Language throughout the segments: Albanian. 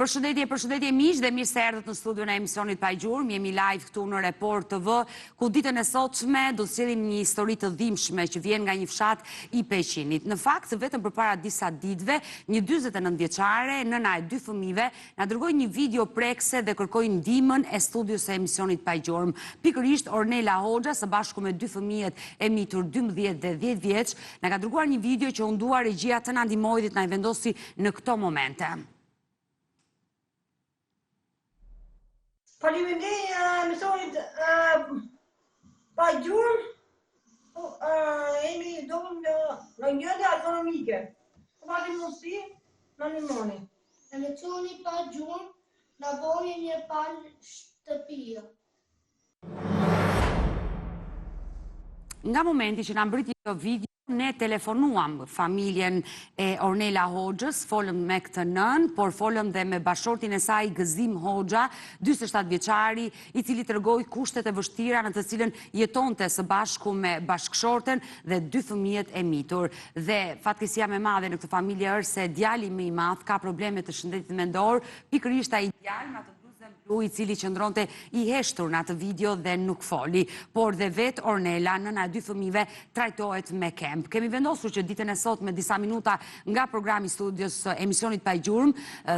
Përshëndetje miq dhe mirë se erdhët në studion e emisionit Pa Gjurmë. Jemi live këtu në Report TV, ku ditën e sotshme do të sjellim një histori të dhimbshme që vjen nga një fshat i Peqinit. Në fakt, vetëm përpara disa ditëve, një 49 vjeçare, nëna e 2 fëmijëve, na dërgoi një video prekse dhe kërkoi ndihmën e studios së emisionit Pa Gjurmë. Pikërisht Ornela Hoxha, së bashku me 2 fëmijët e mitur 12 dhe 10 vjeç, na ka dërguar një video që u ndua regjia të na ndihmojë dhe të na vendosi në këto momente. Faleminderit emisionit Pa Gjurmë, jemi donë në gjendje ekonomike. Pati mundësi, në ndihmoni. Emisioni Pa Gjurmë na boni një palë shtëpia. Nga momenti që na mbriti kjo video, ne telefonuam familjen e Ornela Hoxhës, folëm me këtë nën, por folëm dhe me bashortin e saj Gëzim Hoxha, 47 vjeçari, i cili tregoi kushtet e vështira në të cilën jetonte së bashku me bashkëshorten dhe 2 fëmijët e mitur. Dhe fatkeqësia më e madhe në këtë familje është se djali më i madh ka probleme të shëndetit mendor, pikërisht ai djalë me atë i cili qëndronte i heshtur në atë video dhe nuk foli, por dhe vetë Ornela, nëna e 2 fëmijëve, trajtohet me kemp. Kemi vendosur që ditën e sot me disa minuta nga programi studios emisionit Pa Gjurmë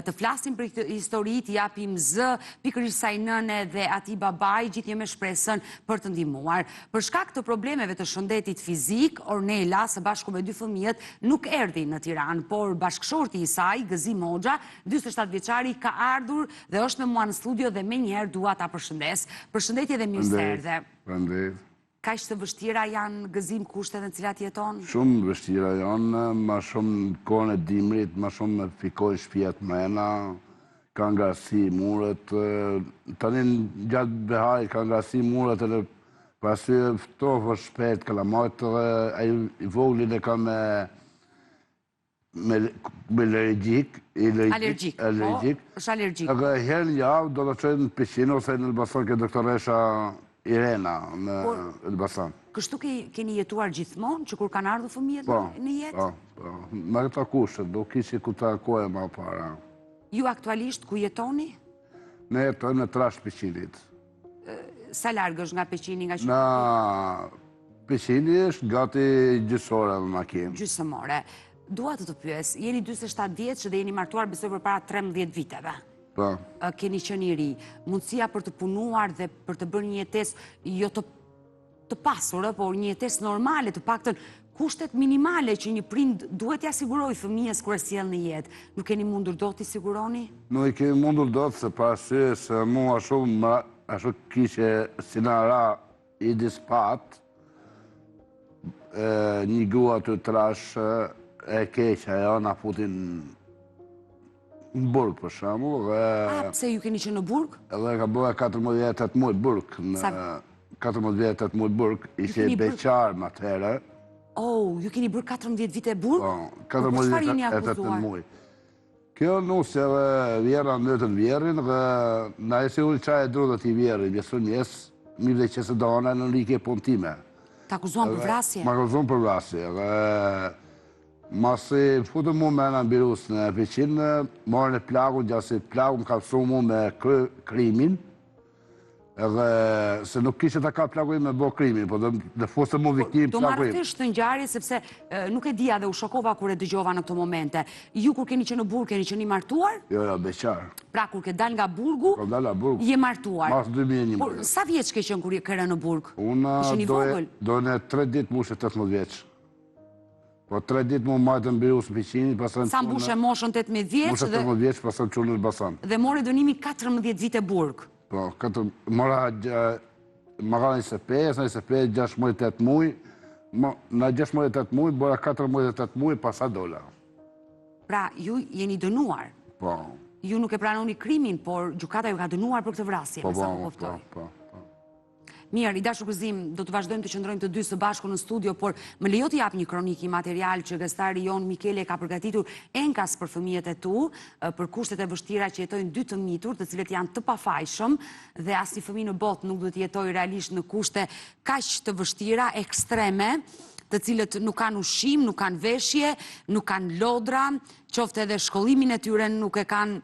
të flasim për këtë histori, të japim zë pikërisht saj nëne dhe atij babai, gjithnjë me shpresën për të ndihmuar. Për shkak të problemeve të shëndetit fizik, Ornela, së bashku me 2 fëmijët, nuk erdhi në Tiranë, por bashkëshorti i saj, Gëzim Hoxha, 47 vjeçari, ka ardhur dhe është me mua në studio dhe me njerë dua ta përshëndes. Përshëndetje dhe mirë se erdhe. Përshëndet. Kaq të vështira janë, Gëzim, kushtet në cilat jeton? Shumë vështira janë, ma shumë në kohën e dimrit, ma shumë me fikoj shtëpiat mrena, ka ngarësi murët, tani gjatë behaj ka ngarësi murët edhe pasi ftohë shpejt kalamajt dhe i voglin e ka me alergjik. Alergjik, është alergjik. Edhe herë një javë do të qojnë në Peqinë ose në Elbasan ke doktoresha Irena në Elbasan. Kështu keni jetuar gjithmonë që kur kanë ardhur fëmijët në jetë? Po, me këta kushtet, do kishë ku ta kohë ma para. Ju aktualisht ku jetoni? Ne jetojmë në Trash Peqinit. Sa largë është nga Peqini, nga qyteti? Na Peqini është gati gjysore me makinë. Gjysmore. Dua të pyes, jeni 47 vjeç dhe jeni martuar besoj përpara 13 viteve. Po. Keni qenë i ri. Mundësia për të punuar dhe për të bërë një jetesë jo të pasur, por një jetesë normale, të paktën kushtet minimale që një prind duhet ja sigurojë fëmijës kur sjell në jetë. Nuk keni mundur dot t'i siguroni? Nuk i kemi mundur dot se pasi se mua ashtu kishe si në ra i dispat, një grua të Trash e keqa, ajo na futin në burg për shembull. Pse ju keni qenë në burg? Edhe ka bërë 14-18 muaj burg. 14-18 muaj burg, ishe beqar më atëherë. Ju keni bërë 14 vite burg? Po, 14-18 muaj. Kjo nusë edhe vjera nëtën vjerin dhe na e si ullë qaj e dru dhe ti vjerin, vjesun jes, mi dhe që se dona në like puntime. Ta akuzuan për vrasje? Ma akuzuan për vrasje. Masi futën mu me në ambirus në Peqinë, marrën e plagun, gjasi plagun ka pësu mu me krimin, edhe se nuk kishe ta ka plagun me bo krimin, po dhe fosë mu viktim plagun. Do marrëtisht të ngjarje, sepse nuk e dija dhe u shokova kur e dëgjova në këto momente. Ju kur keni qenë në burg, keni qenë i martuar? Jo, beqar. Pra kur ke dal nga burgu, je martuar. Mas 2011. Sa vjeç ke qenë kur ke rënë në burg? Una dojnë 3 ditë mushe 18 vjeç. Po 3 ditë mu majtë në birus në Peqinit, sa mbushe moshën 18 vjeç? Moshën 18 vjeç, pasën qunë në Elbasan. Dhe mori dënimi 14 vite burg? Po, mora 25, 25, 6 muaj 8 muaj, në 6 muaj 8 muaj, bora 4 muaj 8 muaj, pasa dola. Pra, ju jeni dënuar? Po. Ju nuk e pranoni krimin, por gjykata ju ka dënuar për këtë vrasje, me sa më kuptoj. Po. Mirë, i dashur Gëzim, do të vazhdojmë të qëndrojmë të dy së bashku në studio, por më lejo të jap një kronik i material që gazetari jon Mikele ka përgatitur enkas për fëmijët e tu, për kushtet e vështira që jetojnë 2 të mitur, të cilët janë të pafajshëm dhe asnjë fëmijë në botë nuk duhet të jetojë realisht në kushte kaq të vështira, ekstreme, të cilët nuk kanë ushqim, nuk kanë veshje, nuk kanë lodra, qoftë edhe shkollimin e tyre nuk e kanë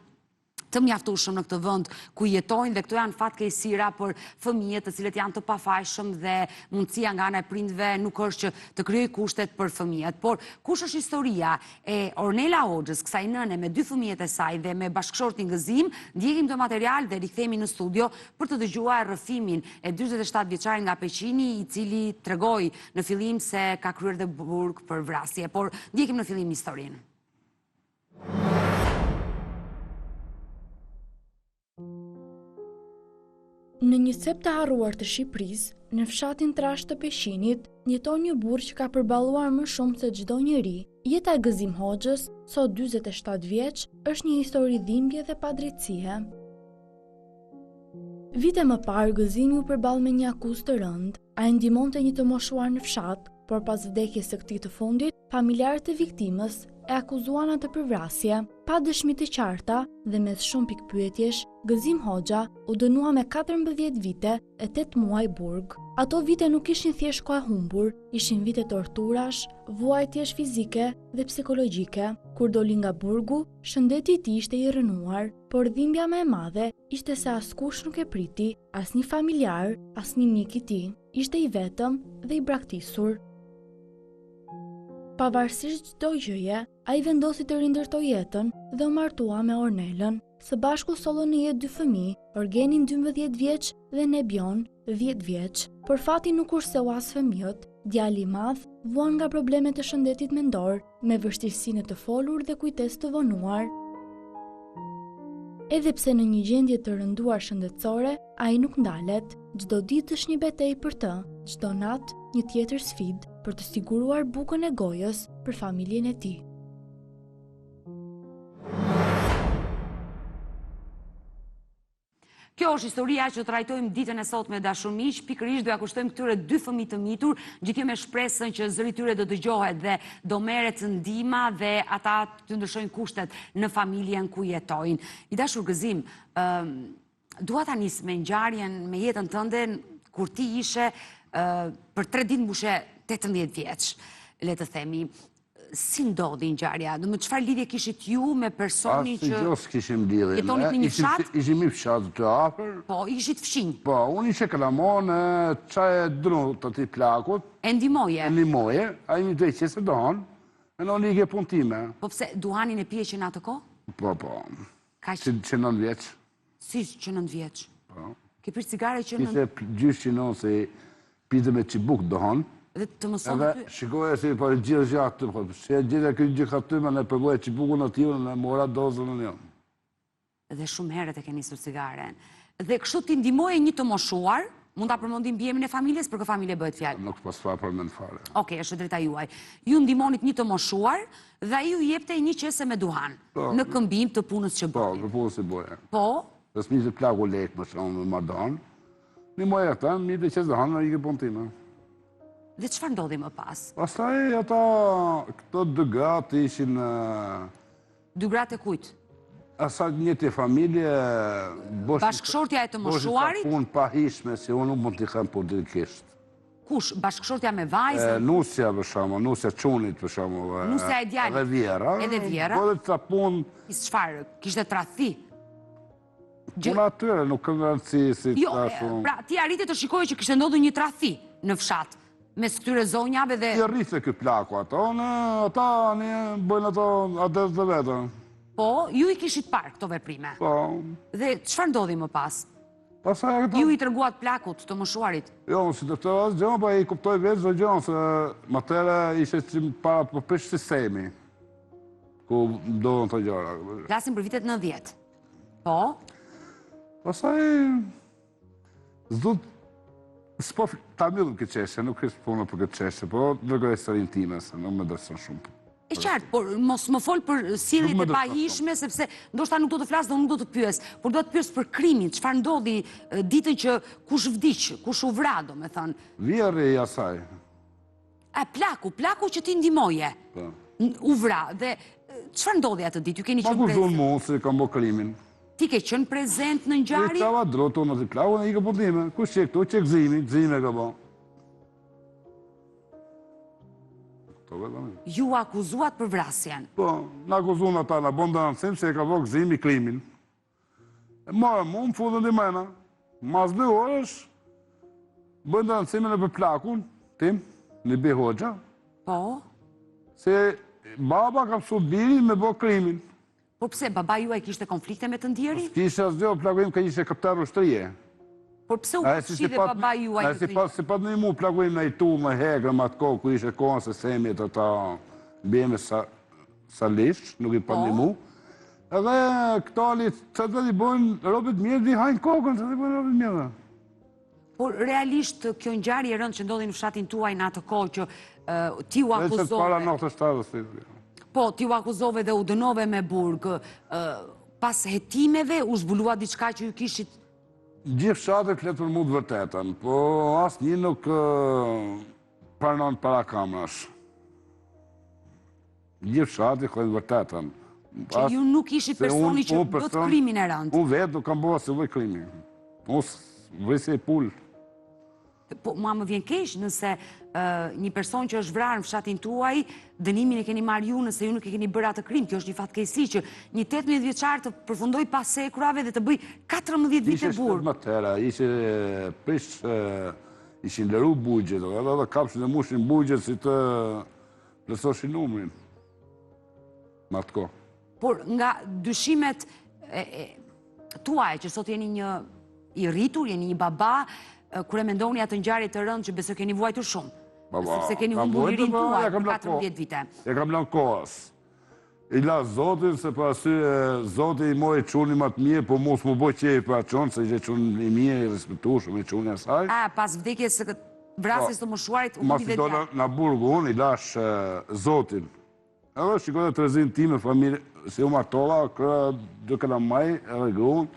të mjaftueshëm në këtë vend ku jetojnë dhe këto janë fatkeqësira për fëmijët të cilët janë të pafajshëm dhe mundësia nga ana e prindve nuk është që të krijojë kushtet për fëmijët. Por kush është historia e Ornela Hoxhës, kësaj nëne me 2 fëmijët e saj dhe me bashkëshortin gëzim, ndjekim të material dhe rikthehemi në studio për të dëgjuar rrëfimin e 47 vjeçarit nga Peqini, i cili tregoi në fillim se ka kryer dhe burg për vrasje, por ndjekim në fillim historinë. Në një cep të harruar të Shqipërisë, në fshatin Trash të Peqinit, jeton një burrë që ka përballuar më shumë se çdo njeri. Jeta e Gëzim Hoxhës, sot 47 vjeç, është një histori dhimbje dhe padrejtësie. Vite më parë, Gëzimi u përball me një akuzë të rëndë. Ai ndihmonte një të moshuar në fshat, por pas vdekjes së këtij të fundit, familjarët e viktimës e akuzuan atë për vrasje. Pa dëshmi të qarta dhe me shumë pikpyetjesh, Gëzim Hoxha u dënua me 14 vite e 8 muaj burg. Ato vite nuk ishin thjesht kohë humbur, ishin vite torturash, vuajtjesh fizike dhe psikologjike. Kur doli nga burgu, shëndeti i tij ishte i rënuar, por dhimbja më e madhe ishte se askush nuk e priti, asnjë familjar, asnjë mik i tij. Ishte i vetëm dhe i braktisur. Pavarësisht çdo gjëje, ai vendosi të rindërtoi jetën dhe u martua me Ornelën. Së bashku sollën në jetë 2 fëmijë, Orgenin 12 vjeç dhe Nebion 10 vjeç. Por fati nuk kurseu as fëmijët. Djali i madh vuan nga problemet e shëndetit mendor, me vështirësinë të folur dhe kujtesë të vonuar. Edhe pse në një gjendje të rënduar shëndetësore, ai nuk ndalet. Çdo ditë është një betejë për të, çdo natë një tjetër sfidë për të siguruar bukën e gojës për familjen e tij. Kjo është historia që trajtojmë ditën e sotme dashurmiq, pikërisht do ja kushtojmë këtyre 2 fëmijë të mitur, gjithë me shpresën që zëri tyre do dëgjohet dhe do merret ndihma dhe ata të ndryshojnë kushtet në familjen ku jetojnë. I dashur Gëzim, dua ta nis me ngjarjen, me jetën tënde kur ti ishe për 3 ditë mbushe 18 vjeç, le të themi. Si ndodhi ngjarja? Do të çfarë lidhje kishit ju me personin që Asnjë s'kishim lidhje. jetonit në një fshat? Ishim në fshat të afër. Po, ishit fshinj. Po, unë ishe kalamon çaj dru të ti plakut. E ndihmoje. Ndihmoje, ai më drejtë se don. E në ligë puntime. Po pse duhanin e piheqin atë kohë? Po. Kaq Që 9 vjeç. si që 9 vjeç. Po. Ke pirë cigare që Ishte gjyshi non se pizë me çibuk dohon. dhe të mëson Edhe ty. shikoja si po gjithë gjatë po. Se gjithë ky gjë aty më ne provoj çibukun aty në mora dozën në një. Dhe shumë herët e ke nisur cigaren. Dhe kështu ti ndihmoje një të moshuar, mund ta përmendim mbiemrin e familjes, për kë familje bëhet fjalë? Nuk pas fa për mend fare. Okej, është drejta juaj. Ju ndihmonit një të moshuar dhe ai ju jepte një qese me duhan në këmbim të punës që Po, bëri. për punë si boja. Po, Dhe smi të plaku lek më shumë në Mardan. Një muaj e këta, mi të qesë dhe hanë në i ke punë time. dhe çfarë ndodhi më pas? Pastaj ata, këto 2 gratë ishin 2 gratë e kujt? asa një të familje... Bashkëshortja e të moshuarit? Punë pa hishme, si unë nuk mund t'i kam për dirikisht. Kush? Bashkëshortja me vajzën? Nusja për shamo, nusja qunit për shamo. Nusja e djalit? Edhe vjera. Edhe vjera? Po dhe të punë, Çfarë? Kishte tradhti? puna atyre, nuk këmë rëndësi si Jo, ta shumë. pra ti arriti të shikoje që kishte ndodhur një tradhti në fshat mes këtyre zonjave dhe I rrithë ky plaku ato, ata bëjnë ato atë të vetën. po, ju i kishit parë këto veprime. Po, Dhe çfarë ndodhi më pas? pasaj këto... Ju i treguat plakut të moshuarit. Jo, si doktor asë gjënë, pa i kuptoj vetë zë gjënë, se më tëre ishe që para për peshë sistemi, ku mdojnë të gjëra. Flasim për vitet 90. Po, Pasaj, zdut, s'po ta millëm këtë qeshe, nuk është punë për këtë qeshe, po dërgoj historin time, se nuk me dërson shumë. e qartë, por mos më fol për sjelljet Nuk e më pahishme, sepse ndoshta nuk do të flas dhe unë nuk do të pyes, por do të pyes për krimin, çfarë ndodhi ditën që kush vdiq, kush u vra, domethënë. Vjerë i asaj. Plaku që ti ndihmoje. Po. U vra dhe çfarë ndodhi atë ditë? Ju keni Ma qenë kuzun prezent? mu, se kam bo krimin. Ti ke qenë prezent në I ngjarje? qava drotu në të plaku, në i ka puntime. Kush që këtu, që gzimi ka bo. Këto vetëm. Ju akuzuat për vrasjen. Po, në akuzun ata në bonda në nësim, se e ka bo gzimi krimin. Marë mu, më fudën dhe mena. Mas 2 orësh, bënda nësimin e për plakun, tim, në bi hoxha, Po? se baba ka pësu birin me bo krimin. Por pse, baba juaj kishte konflikte me të ndjeri? Kishe asgjë, plakuim ka ishe kaptar ushtrije. Por pse u përshidhe baba juaj të tri? Si pat në mu plakuim në i tu me hegre, me atë kohë, ku ishe kohën se semjet e ta bjeme sa lish, nuk i pat në mu. Edhe këtali, që të dhe i bojnë robit mirë, di hajnë kokën, që të i bojnë robit mirë. Por realisht kjo ngjarje e rëndë që ndodhi në fshatin tuaj në atë kohë që ti u Dhe që të para akuzove. 97. Po, ti u akuzove dhe u dënove me burg. Pas hetimeve u zbulua diçka që ju kishit. Gjithë fshatet fletë për mu të vërtetën, po asë një nuk pranon para kamrash. Gjithë fshatet fletë vërtetën. Që ju nuk ishit personi që bët krimin e rëndë. Unë vetë nuk kam bëha se vëj krimi. Unë vëjse i pull. Po, mua më vjen keq nëse një person që është vrarë në fshatin tuaj, dënimin e keni marrë ju nëse ju nuk e keni bërë atë krim. Kjo është një fatkeqësi që një 18 vjeçar të përfundoj pas sekrave dhe të bëj 14 vite burg. Ishe më tëra, ishe prish, ishin lëru bugjet, edhe kapshin e mushin bugjet si të plësoshin numrin. Ma të ko. Por nga dyshimet tuaj, që sot jeni një i rritur, jeni një baba, kur e mendoni atë ngjarje të rëndë që besoj keni vuajtur shumë. Sepse keni humbur lirin tuaj për 14 vite. E kam lënë kohës. I la Zotin, se për asyre Zotin i mori quni më të mirë, po mos më boj qefi për atë qonë, se ishe quni i mirë, i respektueshëm, i quni asaj. Pas vdekjes së vrasjes të moshuarit, u Mas hundi i dhe dole djatë. në burgu unë, i lash Zotin. Edhe shikoj të rezin ti me familje, si u martolla, kërë duke në maj, edhe grunë,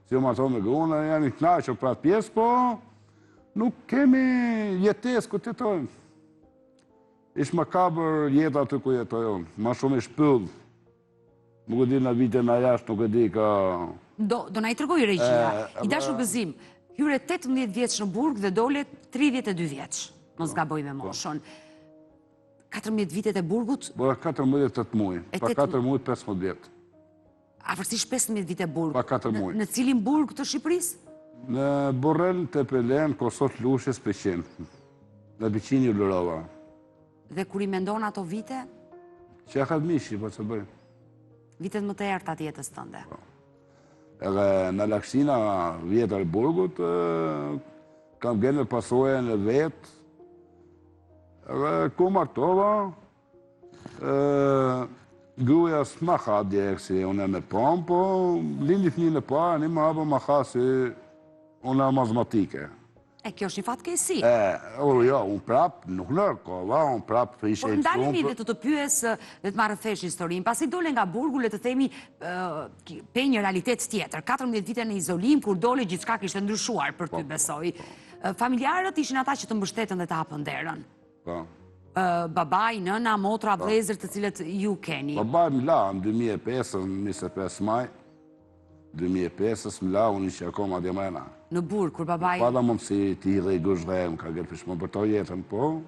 si u martolla me grunë, janë i knaqër për atë pjesë, po nuk kemi jetes ku të jetojmë. Ish më kabër jetë aty ku jetojmë, ma shumë ish pëllë. Nuk e di në vite në jashtë, nuk e di ka... Do na i tërgoj regjia. I dashur Gëzim, hyre 18 vjeç në burg dhe dole 32 vjeç. Mos gaboj me moshën. 14 vitet e burgut, Bora 14 muaj, pa 4 muaj 15 vjetë. afërsisht 15 vite burg. Pa 4 muaj. Në cilin burg të Shqipërisë? Në Borrell, Tepelen, Kosot, Lushes, Peqen. Në Beqini, Lurova. Dhe kur i mendon ato vite, Që e ka të mishi, po që bëjë. vitet më të ertë atë jetës tënde. Edhe në Laksina, vjetër e burgut, kam gjenë pasoje në vetë. Edhe ku martova, gruja s'ma ha direkt si unë e me pam, po lindi fëmijën e parë, një më hapë ma ha si unë e mazmatike. Kjo është një fatkeqësi. Jo, unë prapë, nuk nërkova, unë prapë ishe Por i ndalemi shumë. dhe të pyes dhe të marrë thesh historinë. Pasi dole nga burgu, le të themi, pe një realitet tjetër. 14 vite në izolim, kur dole gjithçka kishte ndryshuar për ty, besoj. Familjarët ishin ata që të mbështetën dhe të hapën derën. Babaj, nëna, motra, vëllezër të cilët ju keni. Babaj më la në 2005, 25 maj, 2005 më la, unë ishe akoma dhe mrena. Në burg, kur babaj... Pada mundësi ti dhe i gëzhve, më ka gërë pishmë për to jetën, po.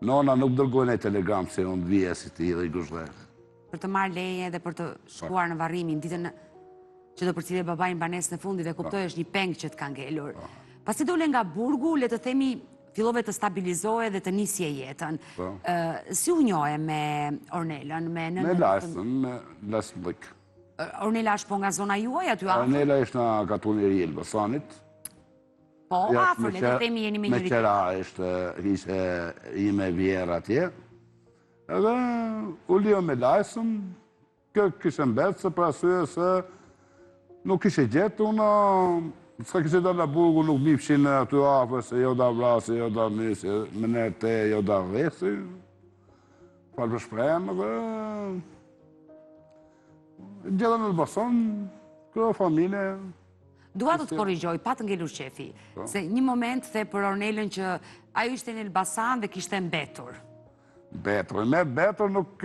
Nona nuk dërgojnë e telegram se unë dhvije si ti dhe i gëzhve. Për të marrë leje dhe për të shkuar në varrimin, ditën që do përcjellë babaj në banesën e fundit dhe kuptoj është një peng që të ka ngelur. Pasi dole nga burgu, le të themi, fillove të stabilizohe dhe të nisje jetën. Si u njohe me Ornelën? Me lasën, me lasën dhëk. Ornela është po nga zona juaj, aty afër? Ornela ishtë në Katuni i Elbasanit. Po, afër, le të themi jeni me njëri. Me qera ishte ime vjerë atje. Edhe u lio me lasën, kjo kishë mbetë, se për asyë se nuk kishë gjetë, unë s'ka kishë da në burgu, nuk mipshin aty afër, se jo da vrasi, jo da misi, me nërë te, jo da vesi. Falë për shprejmë, dhe... Gjithë në Elbasan, kërë familje... Dua të të korrigjoj, pa të ngelur qefi, se një moment the për Ornelën që ajo ishte në Elbasan dhe kishte mbetur. Betur, me betur nuk...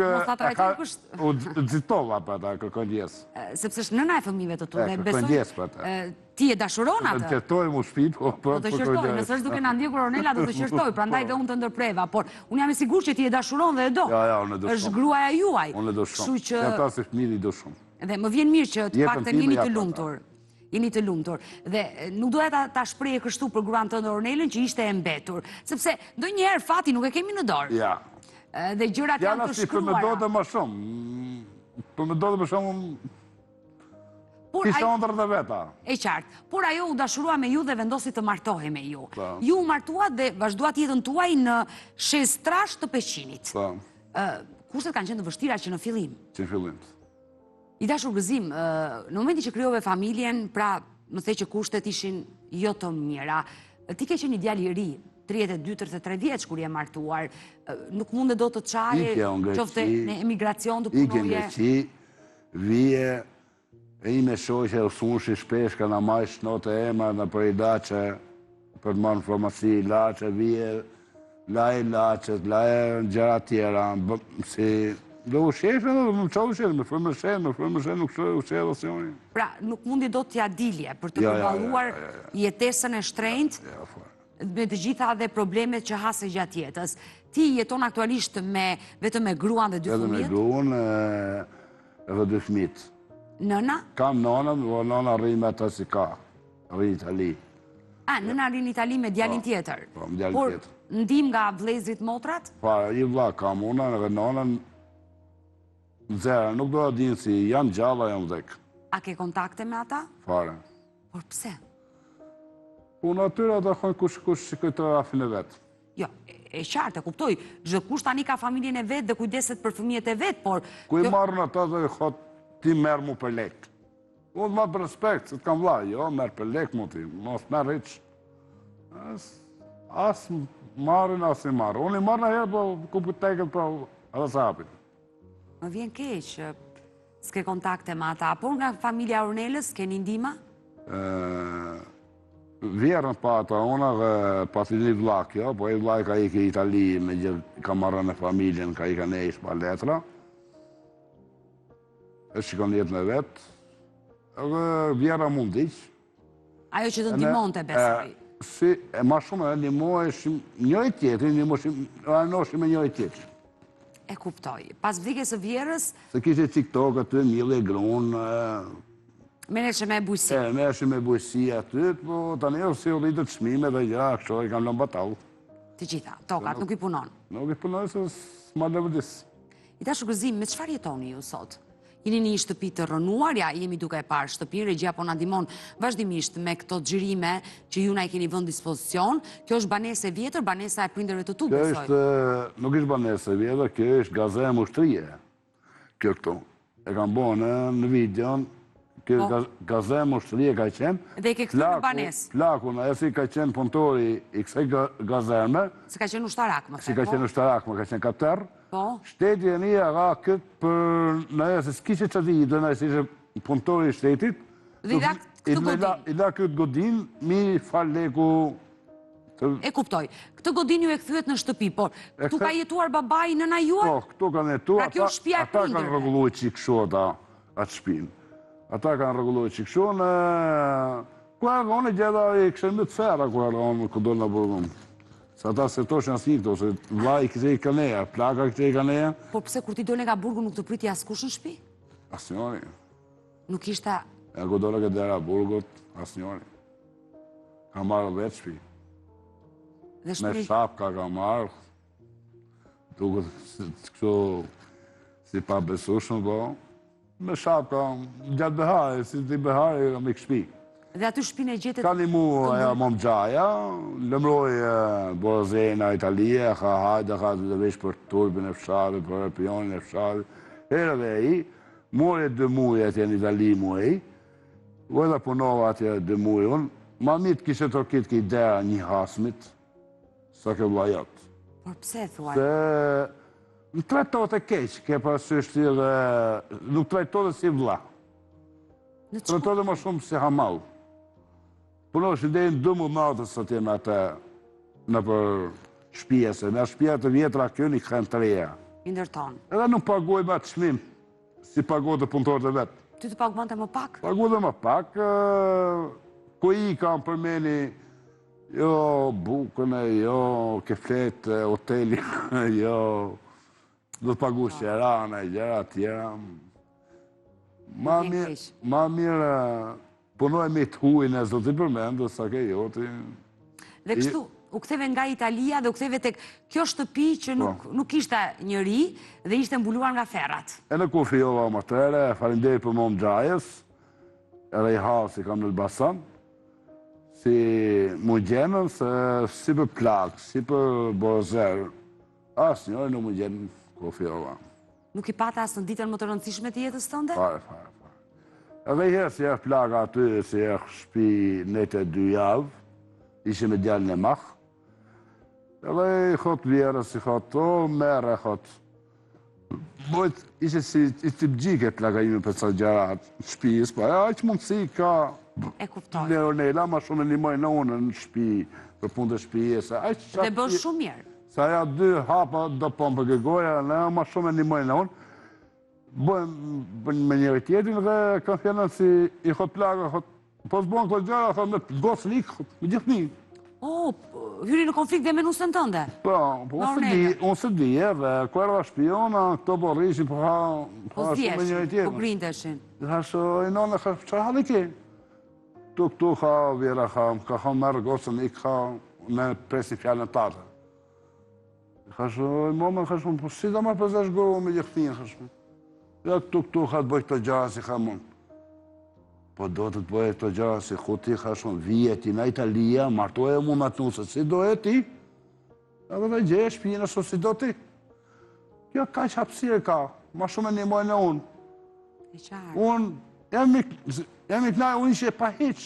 U dzitova për ata, kërkon gjesë. Sepse është nëna e fëmijëve të tu, dhe kërkon gjesë për ata. Ti e dashuron atë? Të qërtoj mu shpit, po për Do të qërtoj, nësë është duke në ndjekur Ornela, do të qërtoj, prandaj dhe unë të ndërpreva, por unë jam e sigur që ti e dashuron dhe e do. Ja, unë e do shumë. Është gruaja juaj. Unë e do shumë. Ja ta se fëmiri do shumë. Dhe më vjen mirë që të Jetën paktën time jeni jap të ata. lumtur. Jeni të lumtur. Dhe nuk doja ta shprehje kështu për gruan tënde Ornelën që ishte e mbetur, sepse ndonjëherë fati nuk e kemi në dorë. Ja. Dhe gjërat janë të Fjala si për me do shkruara. të më shumë. Për me do të më shumë, Por kisha ai- ndër dhe veta. E qartë, por ajo u dashurua me ju dhe vendosi të martohej me ju. Po. Ju u martuat dhe vazhduat jetën tuaj në shestrash të Peqinit. Po, Kushtet kanë qenë të vështira që në fillim. që në fillim. I dashur Gëzim, në momentin që krijove familjen, pra më the që kushtet ishin jo të mira. Ti ke qenë një djalë i ri, 32-33 vjeç kur je martuar. Nuk mundet do të çaje, Ikja unë Greqi, qofte në emigracion të Ike në punoje. Greqi, vije, e i me shoqe e usunshi shpesh ka na maj shnote emra në për i dace, për të marrë informaci, ilace, vije, la ilacet, la e gjera tjera, si... Do u sheshe dhe më qa u sheshe, me fërmë shenë, nuk shë u sheshe dhe si unë. Pra, nuk mundi do t'ja dilje për të Ja, përballuar jetesën e shtrenjtë Ja, fort. me të gjitha dhe problemet që hase gjatë jetës. Ti jeton aktualisht vetëm me gruan dhe dy Edhe me fëmijët? gruan edhe dy fëmijët. Nëna? Kam nonën, o nona rri me ata si ka, rri Itali. Nëna rinë në Itali me djalin tjetër. po, me djalin Por tjetër. ndim nga vlezrit motrat? Pa, i vlla kam unën edhe nonën, zera, nuk do të dinë si janë gjalla, janë vdek, A ke kontakte me ata? fare. Por pse? Unë atyre ata hojnë kush shikoj të rafin e vetë. Jo, e qartë, e kuptoj. Çdo kush tani ka familjen e vet dhe kujdeset për fëmijët e vet, por Ku i marrën ata dhe thot, ti merë mu për lek. Unë ma për respekt, se të kam vlla, jo, merë për lek mu ti, mos merë rriq. As marrin, as i marrë. Unë i marrë në herë, po ku për teket, po edhe sa hapit. më vjen keq që s'ke kontakte me ata, por nga familja Ornelës keni ndihmë? Vjerën pa ata ona dhe pasi një vlak, jo, po e vlak ka i ke Itali, me gjithë ka marrën e familjen, ka i ka nejsh pa letra. E shikon jetën e vetë, edhe vjera mund diq. Ajo që të ndihmonte besoj. Si, e ma shumë e ndihmoheshim njëri tjetrin, ndihmoheshim me njëri tjetrin. E kuptoj. Pas vdekjes së vjerës, Se kishe TikTok aty, mille e grunë, merreshe me bujqësi. merreshim me bujqësi aty, po tani si u rritët çmime dhe gjëra, kështu i kam lënë batall. Të gjitha, tokat nuk i punon. Nuk i punoj se s'ma lëvëdis. I dashur Gëzim, me çfarë jetoni ju sot? Jeni në një shtëpi të rënuar, ja jemi duke e parë shtëpinë, regjia po na ndihmon vazhdimisht me këto xhirime që ju na i keni vënë dispozicion. Kjo është banesë e vjetër, banesa e prindërve të tu, Kjo besoj. është, nuk ishtë banesë e vjetër, kjo është gaze e mushtrije. Kjo këtu. E kam bo në videon, kjo gaze e mushtrije ka qenë. Dhe i ke këtu në banesë. Plaku, e si ka qenë punëtori i kësaj gazerme, Se ka qenë ushtarak, më si ka qenë ushtarak, më ka qenë kapter, Po, shteti e një ra këtë për në e se s'kishe që di, dhe në e si ishe punëtori i shtetit, Dhe i la këtë godin. I la këtë godin, mi faleku të... E kuptoj. Këtë godin ju e kthyet në shtëpi, por tu ka jetuar babai nëna juaj? Po, këtu kanë jetu, Pra kjo është shtëpia e ata kanë prindërve. rregulluar çik kështu atë shtëpinë. Ata kanë rregulluar çik kështu në ku argone gjeda i kishën më të ferra ku argone ku do na burgum. Sa ata se toshin asnjë këto, se vllai kishte i kaneja, plaka kishte i kaneja, Por pse kur ti dole nga burgu nuk të priti askush në shtëpi? asnjëri. Nuk ishte... E ku dole që dera burgut, asnjëri. Ka marrë vetë shtëpi. Dhe Me shtëpi... shapka ka marrë, duket kështu si pa besueshëm, po. Me shapka, gjatë behari, si ti behari, me këshpi. Dhe aty shtëpinë e gjetet... Ka një mu aja Momgjaja, lëmroj Borozena Italia, ka hajde, ka të vesh për turbin e fshatit, për pionin e fshatit. Herë dhe i, mori 2 muaj atje në Itali mu e i, u edhe punova atje 2 muaj unë, ma mitë kishe tërkit ki idea një hasmit, sa ke vlajot. Por pse, thuaj? Se në trajtot e keq, ke pasështi dhe nuk trajtot e si vla, Në çfarë? trajtot e më shumë si hamal. Punosh dhe në 12 natës atje me atë në për shpia, se me shpia të vjetra kjo një kënë të reja. I ndërton. Edhe nuk paguaj me atë shmim, si paguaj të punëtorët e vetë. Ty të paguante më pak? Paguaj dhe më pak, ku i kam përmeni, jo bukën e, jo keflet, hoteli, jo, do të pagu sherane, gjera tjera. Ma mirë punoj me të huin e zoti përmendu, sa ke joti. Dhe kështu, u ktheve nga Italia dhe u ktheve tek kjo shtëpi që nuk ishte njëri dhe ishte mbuluar nga ferrat. E në kufijova më tëre, falimderi për mom Gjajës, edhe i hasi kam në Elbasan, si mu gjenën, si për plak, si për bozer, asë njërë nuk mu gjenën kufijova. Nuk i pata asë në ditën më të rëndësishme të jetës tënde? Fare. Edhe i herë si e plaka aty, si e shpi nete 2 javë, ishe me djallën e mah, edhe i thot vjerës, i thot, o, mere, thot. Bojt, ishe si i tip gjike plaka ime për sa gjarat shpijës, pa, aq mundësi ka E kuptoj. Leonela, ma shumë e një në unë në shpi, për punë të shpijës. Dhe bën shumë mirë. Sa ja 2 hapa do pomë për gëgoja, ne ma shumë e një në unë, bën me njëri tjetin dhe kam fjenën si i thot plaka, po s'bon këto gjara, thot me gosë likë, me gjithë një. O, hyri në konflikt dhe me nusën tënde? Po, unë se dije dhe kërëva shpiona, këto po rrishin, po shumë me njëri tjetin. Po grindeshin. Dhe hasho, i none, që halli ki? Këtu ka, vjera ka merë gosën, i ka me presi fjallën tatë. Hasho, i momen, hasho, po si da ma përzesh gohë me gjithë hasho. Ja, këtu ka të bëjt të gjara si ka mund. Po do të të bëjt të gjara si kuti ka shumë vjeti në Italia, martoje mu në të nusët, si do e ti, edhe dhe gje e shpijin e shumë si do ti. Kjo ka që hapsire ka, ma shumë e një mojnë e unë. E qarë. Unë, jam i knaj, unë ishe pa hiq,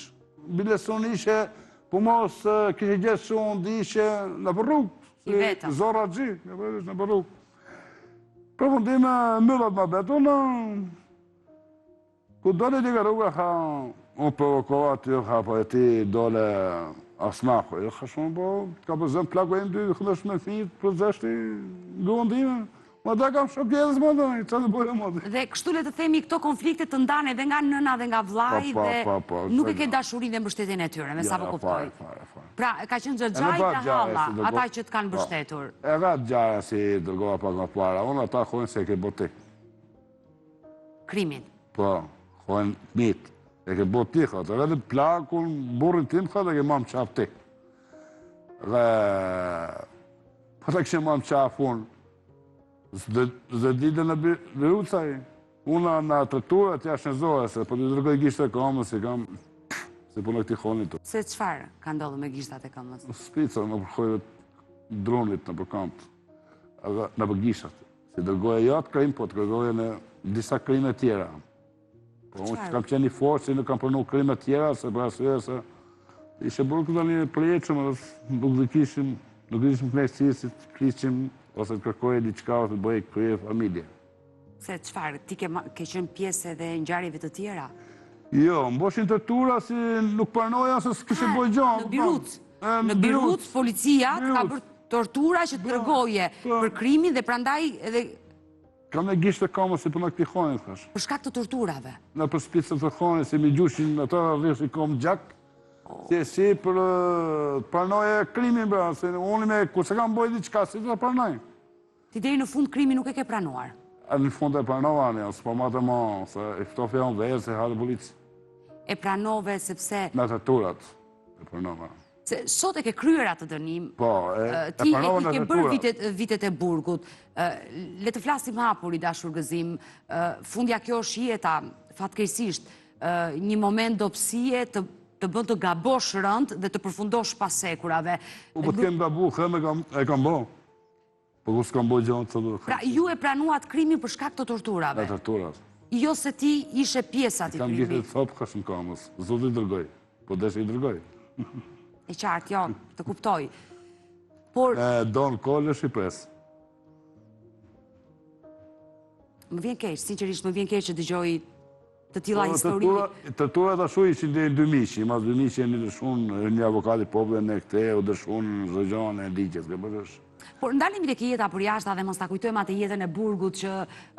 biles unë ishe, po mos kështë gjithë shumë, di ishe në përrug. I vetëm. Zora gji, në përrug. Përfundime, myllat ma betu në... Ku dole t'i ka rruga, unë provokova t'ju, po e ti dole asnako. E ka shumë, po, ka përzëm plaku e ndy, këndesh me fit, përzeshti gëndime. Ma da kam shokjedhës më dojnë, që të bojë më dojnë. Dhe kështu le të themi këto konflikte të ndane dhe nga nëna dhe nga vllai dhe nuk e ke dashurin dhe mbështetjen e tyre, me sa po kuptoj. Pra, ka qenë Xhaxhaj dhe Halla, ata që të kanë mbështetur. E ka Xhaxhaja si dërgova pak nga para, unë ata thojnë se e ke botë ti. Krimin. Po, thojnë mit, e ke botë ti, thotë, edhe plakun, burrin tim, thotë, e ke mamë qaf ti. Dhe, po të kështë mamë qaf unë, zë dide në Birucaj, una në tretura t'ja shnezore, se po të dërgoj gishtë e kamës, se po në këti khonit të. Se qëfar ka ndodhë me gishtat e kamës? Spica në përkojve dronit në përkamët, në për gishtat. Se dërgoj e jatë krim, po të dërgoj në disa krime tjera. Po unë që kam qenë i forë, si nuk kam përnu krime tjera, se për asyre se ishe burë këtë një përjeqëm, nuk ishim knejtësi, si të kishim ose të kërkojë diçka ose të bëjë krye familje. Se qëfar, ti ke qenë pjesë edhe ngjarjeve të tjera? Jo, më boshin tortura si nuk parnoja se s'kishe bëjë gjanë. Në Biruc. Në Biruc, policia ka bërë tortura që të dërgoje për krimin dhe prandaj edhe... Kam e gishtë të kamës si për në këti khonit, thash. Për shkak të torturave? Në për spicën të khonit, si mi gjushin në të rrës i kom gjak, si për parnoje krimin, bra, se unë me, ku se kam bëjë diqka, si të parnoj. Ti deri në fund krimi nuk e ke pranuar? Në fund e pranova, një, s'po matë ma, se i ftofi janë vejë, se hadë policë. E pranove sepse... Në torturat, e pranova. Se sot e ke kryer atë dënim, po, ti e ke bërë vitet e burgut, le të flasim hapur i dashur gëzim, fundja kjo është jeta, fatkeqësisht, një moment dopsie të bën të gabosh rënd dhe të përfundosh pas sekurave. Po të kemë gabu, e kam bo. Po ku s'kam bo gjonë të duke. Pra, ju e pranuat krimin për shkak të torturave? Në torturat. Jo se ti ishe pjesë ati krimi? Kam gjithë të thopë kështë në kamës, zotë i dërgoj, po deshe i dërgoj. E qartë, jo, të kuptoj. Por... Donë kollë është i presë. Më vjen keq, sinqerisht më vjen keq që dëgjoj të tilla histori. Torturat ashtu ishin dhe 2000, mas 2000 e një dëshun, një avokati poble në këte, u dëshun zëgjon e ligjes, ke përësh. Por ndalemi tek jeta për jashtë dhe mos ta kujtojmë atë jetën e burgut që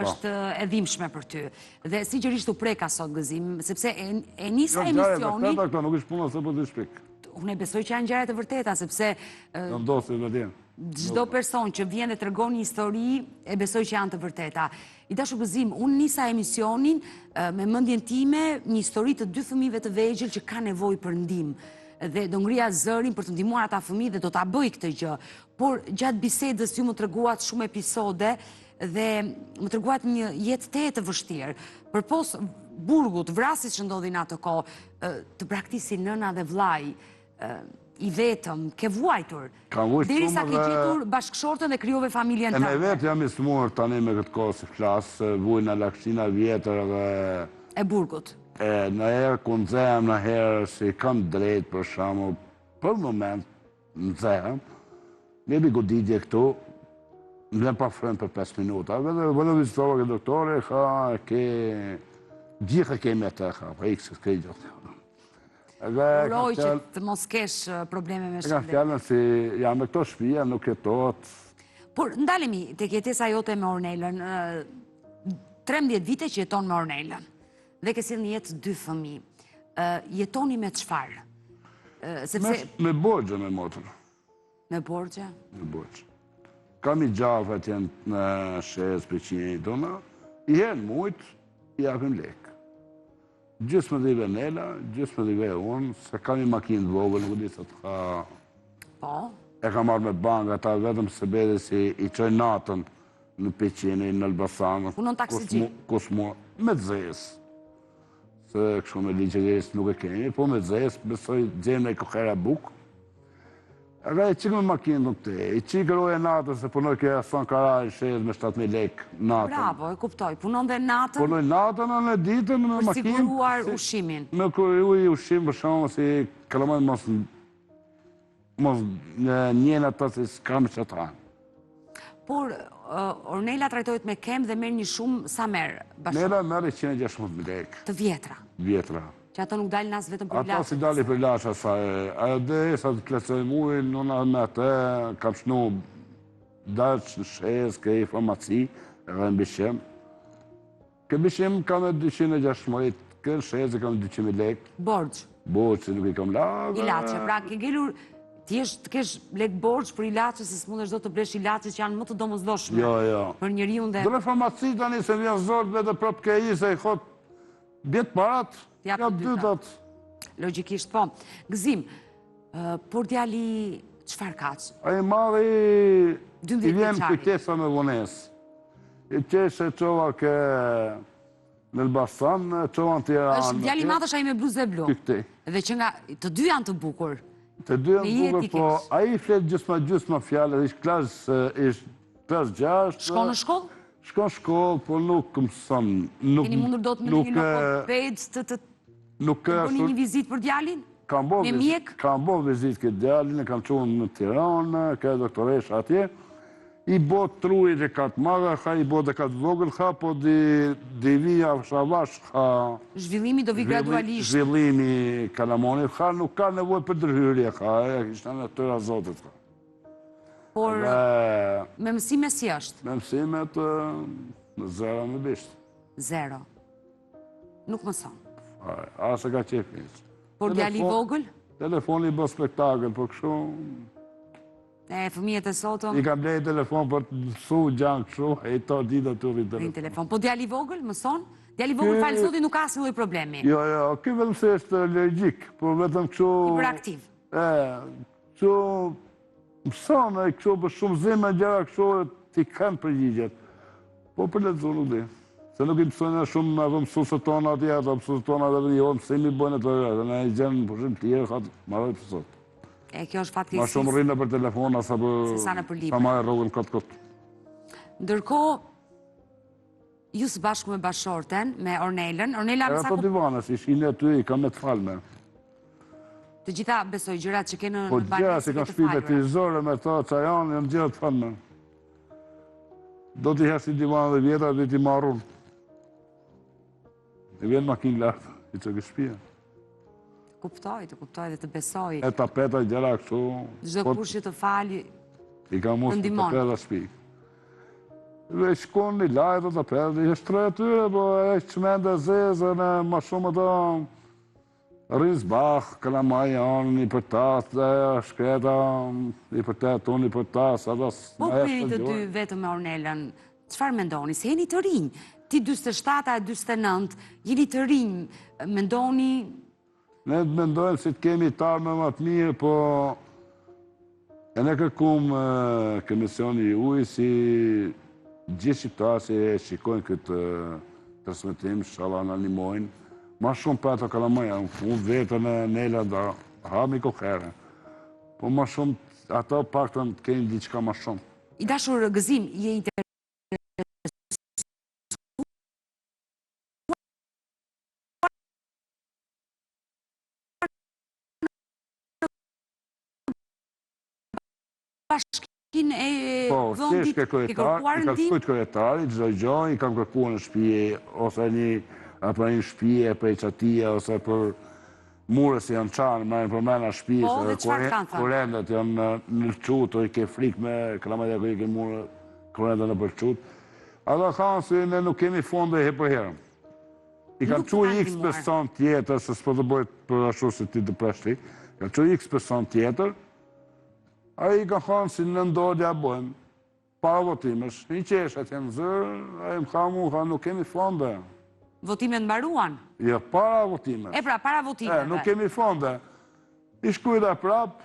është e dhimbshme për ty. Dhe sinqerisht u preka sot gëzim, sepse e nisa emisioni... Këta nuk ishë puna se po të shpik. Unë e besoj që janë ngjarje të vërteta, sepse... Në ndosi dhe djenë. çdo person që vjen dhe tregon një histori, e besoj që janë të vërteta. I dashur Gëzim, unë nisa emisionin me mendjen time një histori të 2 fëmijëve të vegjël që kanë nevojë për ndihmë dhe do ngrija zërin për të ndihmuar ata fëmijë dhe do ta bëj këtë gjë. Por gjatë bisedës ju më treguat shumë episode dhe më treguat një jetë të vështirë. Përpos burgut, vrasis që ndodhin atë kohë, të braktisin nëna dhe vllai, i vetëm, ke vuajtur. Derisa ke gjetur bashkëshortën dhe krijove familjen tënde. E me vetë jam i smuar tani me këtë kohë si klasë, vujna lakshina vjetër dhe... E burgut. Në herë ku nëzhem, në herë si kam drejt për shamu, për moment nëzhem, me bi goditje këtu, në pa frem për 5 minuta, dhe vëllë vizitova ke doktore, gjithë kemi atë, pa ikë se s'kej gjithë. Uroj që të mos kesh probleme me shëndet. Ka fjallën si jam me këto shpia, nuk jetot. Por ndalemi të kjetesa jote me Ornelën, 13 vite që jeton me Ornelën, dhe ke si një jetë 2 fëmijë. Jetoni me çfarë? Me borgje me motën. Me borgje? Me borgje. Kam i gjafë atje në shes për qinjë tona, i herë mujtë, i apim lekë. Gjysë më dhive Nela, gjysë më dhive unë, se kam i makinë të vogël, nuk di se të ka... Po? E ka marrë me banga, ta vetëm se bede si i qoj natën në Peqini, në Elbasan. Punon taksixhi? Kusmo, me dzes. Se kështu me ligjeres nuk e kemi, po me dzes, besoj gjemë e kohera bukë. E ka i qikë me makinë nuk te, i qikë roje natën, se punoj ke Asan Karaj, shes me 7.000 lekë natën. Bravo, e kuptoj. Punon dhe natën? Punoj natën në ditën me makinë. Për siguruar ushimin? Me kërruj ushim për shumë, si këllëmën mos njënë atë si s'kam që të hanë. Por, Ornela trajtojt me kem dhe merë një shumë, sa merë? Nela merë 160.000 lekë. Të vjetra? Vjetra. Që ato nuk dalin asë vetëm për ilaçë? Ato si dalin për ilaçë asaj. Ajo dhe sa të klecoj mujnë, nëna me atë, kam shnu daqë në shes, ke i farmaci, edhe në bishim. Ke bishim kam e 260, ke në shes e kam 200.000 lekë. Borgjë? Borgjë, që nuk i kam lagë. Ilaçe, pra ke gjelur, ti të kesh lekë borgjë për ilaçe, se s'mundesh do të blesh ilaçe që janë më të domosdoshme. Jo. Për njeriun dhe... Dhe farmaci tani se vjen zorë vetë prapë ke i se i thot bjetë parat, ja dytat. Logikisht, po. Gëzim, por djali qëfar kaq? A i madhe i vjen kujtesa me vones. I qeshe qova ke në Elbasan, qova në Tiranë. Është djali madhe është a i me bluzë blu. Dhe që nga të dy janë të bukur. Të dy janë të bukur, po a i flet gjysma fjallë, ishtë klas 6. Shko në shkollë? Shko në shkollë, po nuk mëson. Keni mundur do të me një logoped të bëni një vizit për djalin? Me mjek? Kam bo vizit këtë djalin, kam qunë në Tiranë, ka doktoresh atje. I bo truj dhe katë maga, i bo dhe katë vogël, po di vija shavash, zhvillimi do vi gradualisht. Zhvillimi kalamonit, nuk ka nevoj për dërhyrje, ishtë në tëra zotit. Por me mësime si është? Me mësimet në 0 me bishtë. 0. Nuk mëson. Ase ka qefnis. Por djali vogël? Telefoni bë spektakl, por kështu... Fëmijet e sotëm... I kam blej telefon për të mësu gjangë kështu, e i to dita të rritë telefon. Po djali vogël, mëson? Djali vogël falë sotin nuk asë nëjë problemi. Jo, kjo vetëm se është allergjik, por vetëm kështu... Hiperaktiv. Kështu... Mëson, e kështu për shumë zime gjera kështu t'i kanë përgjigjet. Po për letë zonë nuk di. Se nuk i mësojnë shumë edhe mësusët tona atje, ato mësusët tona edhe jo, mësimi bëjnë e të rrë, dhe ne i gjenë në përshim të jere, marrë të pësot. Kjo është fatkesis. Ma shumë rrinë për telefona, sa ma e rogën këtë. Ndërko, ju së bashku me bashorten, me Ornelën. Ornela më sa... E ato divanës, ishine aty, i kam me të falme. Të gjitha besoj gjërat që kene po në banjës gjërat që kam shpi me tizore, me ta qajanë, janë gjërat të falme. Do t'i heshti divanë dhe vjetra, dhe t'i marrun. E vjen makinë lartë, i që këshpia. Të kuptoj dhe të besoj. E tapeta gjëra kështu. Çdo kush që të fali, i ka mos të tapeta shpi. Dhe shkon një lajtë të tapeta, i shtre atyre, po e qmende zezë, në ma shumë ato... Rizbach, Kalamaj, janë, i përtas, shkreta, i përtas, unë i përtas, adas... Po kërëni të dy vetëm me Ornelën, qëfar mendoni? Se jeni të rinj, ti 27 e 29, jeni të rinj, mendoni... Ne të mendojmë si të kemi tarme më të mirë, po... E ne kërkum komisioni juaj si gjithë shqiptarë si e shikojnë këtë transmetim, shala në animojnë, ma shumë për ato Kalamaja, unë vetën e Nela da hami kohërë, po ma shumë ato pak të kejnë diqka ma shumë. I dashur Gëzim, je i bashkin e vëndit ke kërkuar në ndim? Po, kryetari, çdo gjë, i kam kërkuar në shtëpi, ose një shtëpi për çatia, ose për mure si janë qanë, me në përmena shtëpisë, Po, dhe çfarë kanë thënë? kurendet janë në qutë, i ke frikë me Kalamajja kërë i ke mure kurendet në për qutë. Ata kanë se ne nuk kemi fonde he për herën. I kam që x person tjetër, se s'po të bojt për ashtu se ti të preshti, kam që x person tjetër, a i ka thonë si në ndodja bojmë, para votimesh, një qesha të jenë zërë, a i më ka mu, nuk kemi fonde. Votimet mbaruan? Jo, para votimesh. E pra, para votimeve. Nuk kemi fonde. I shkujda prap,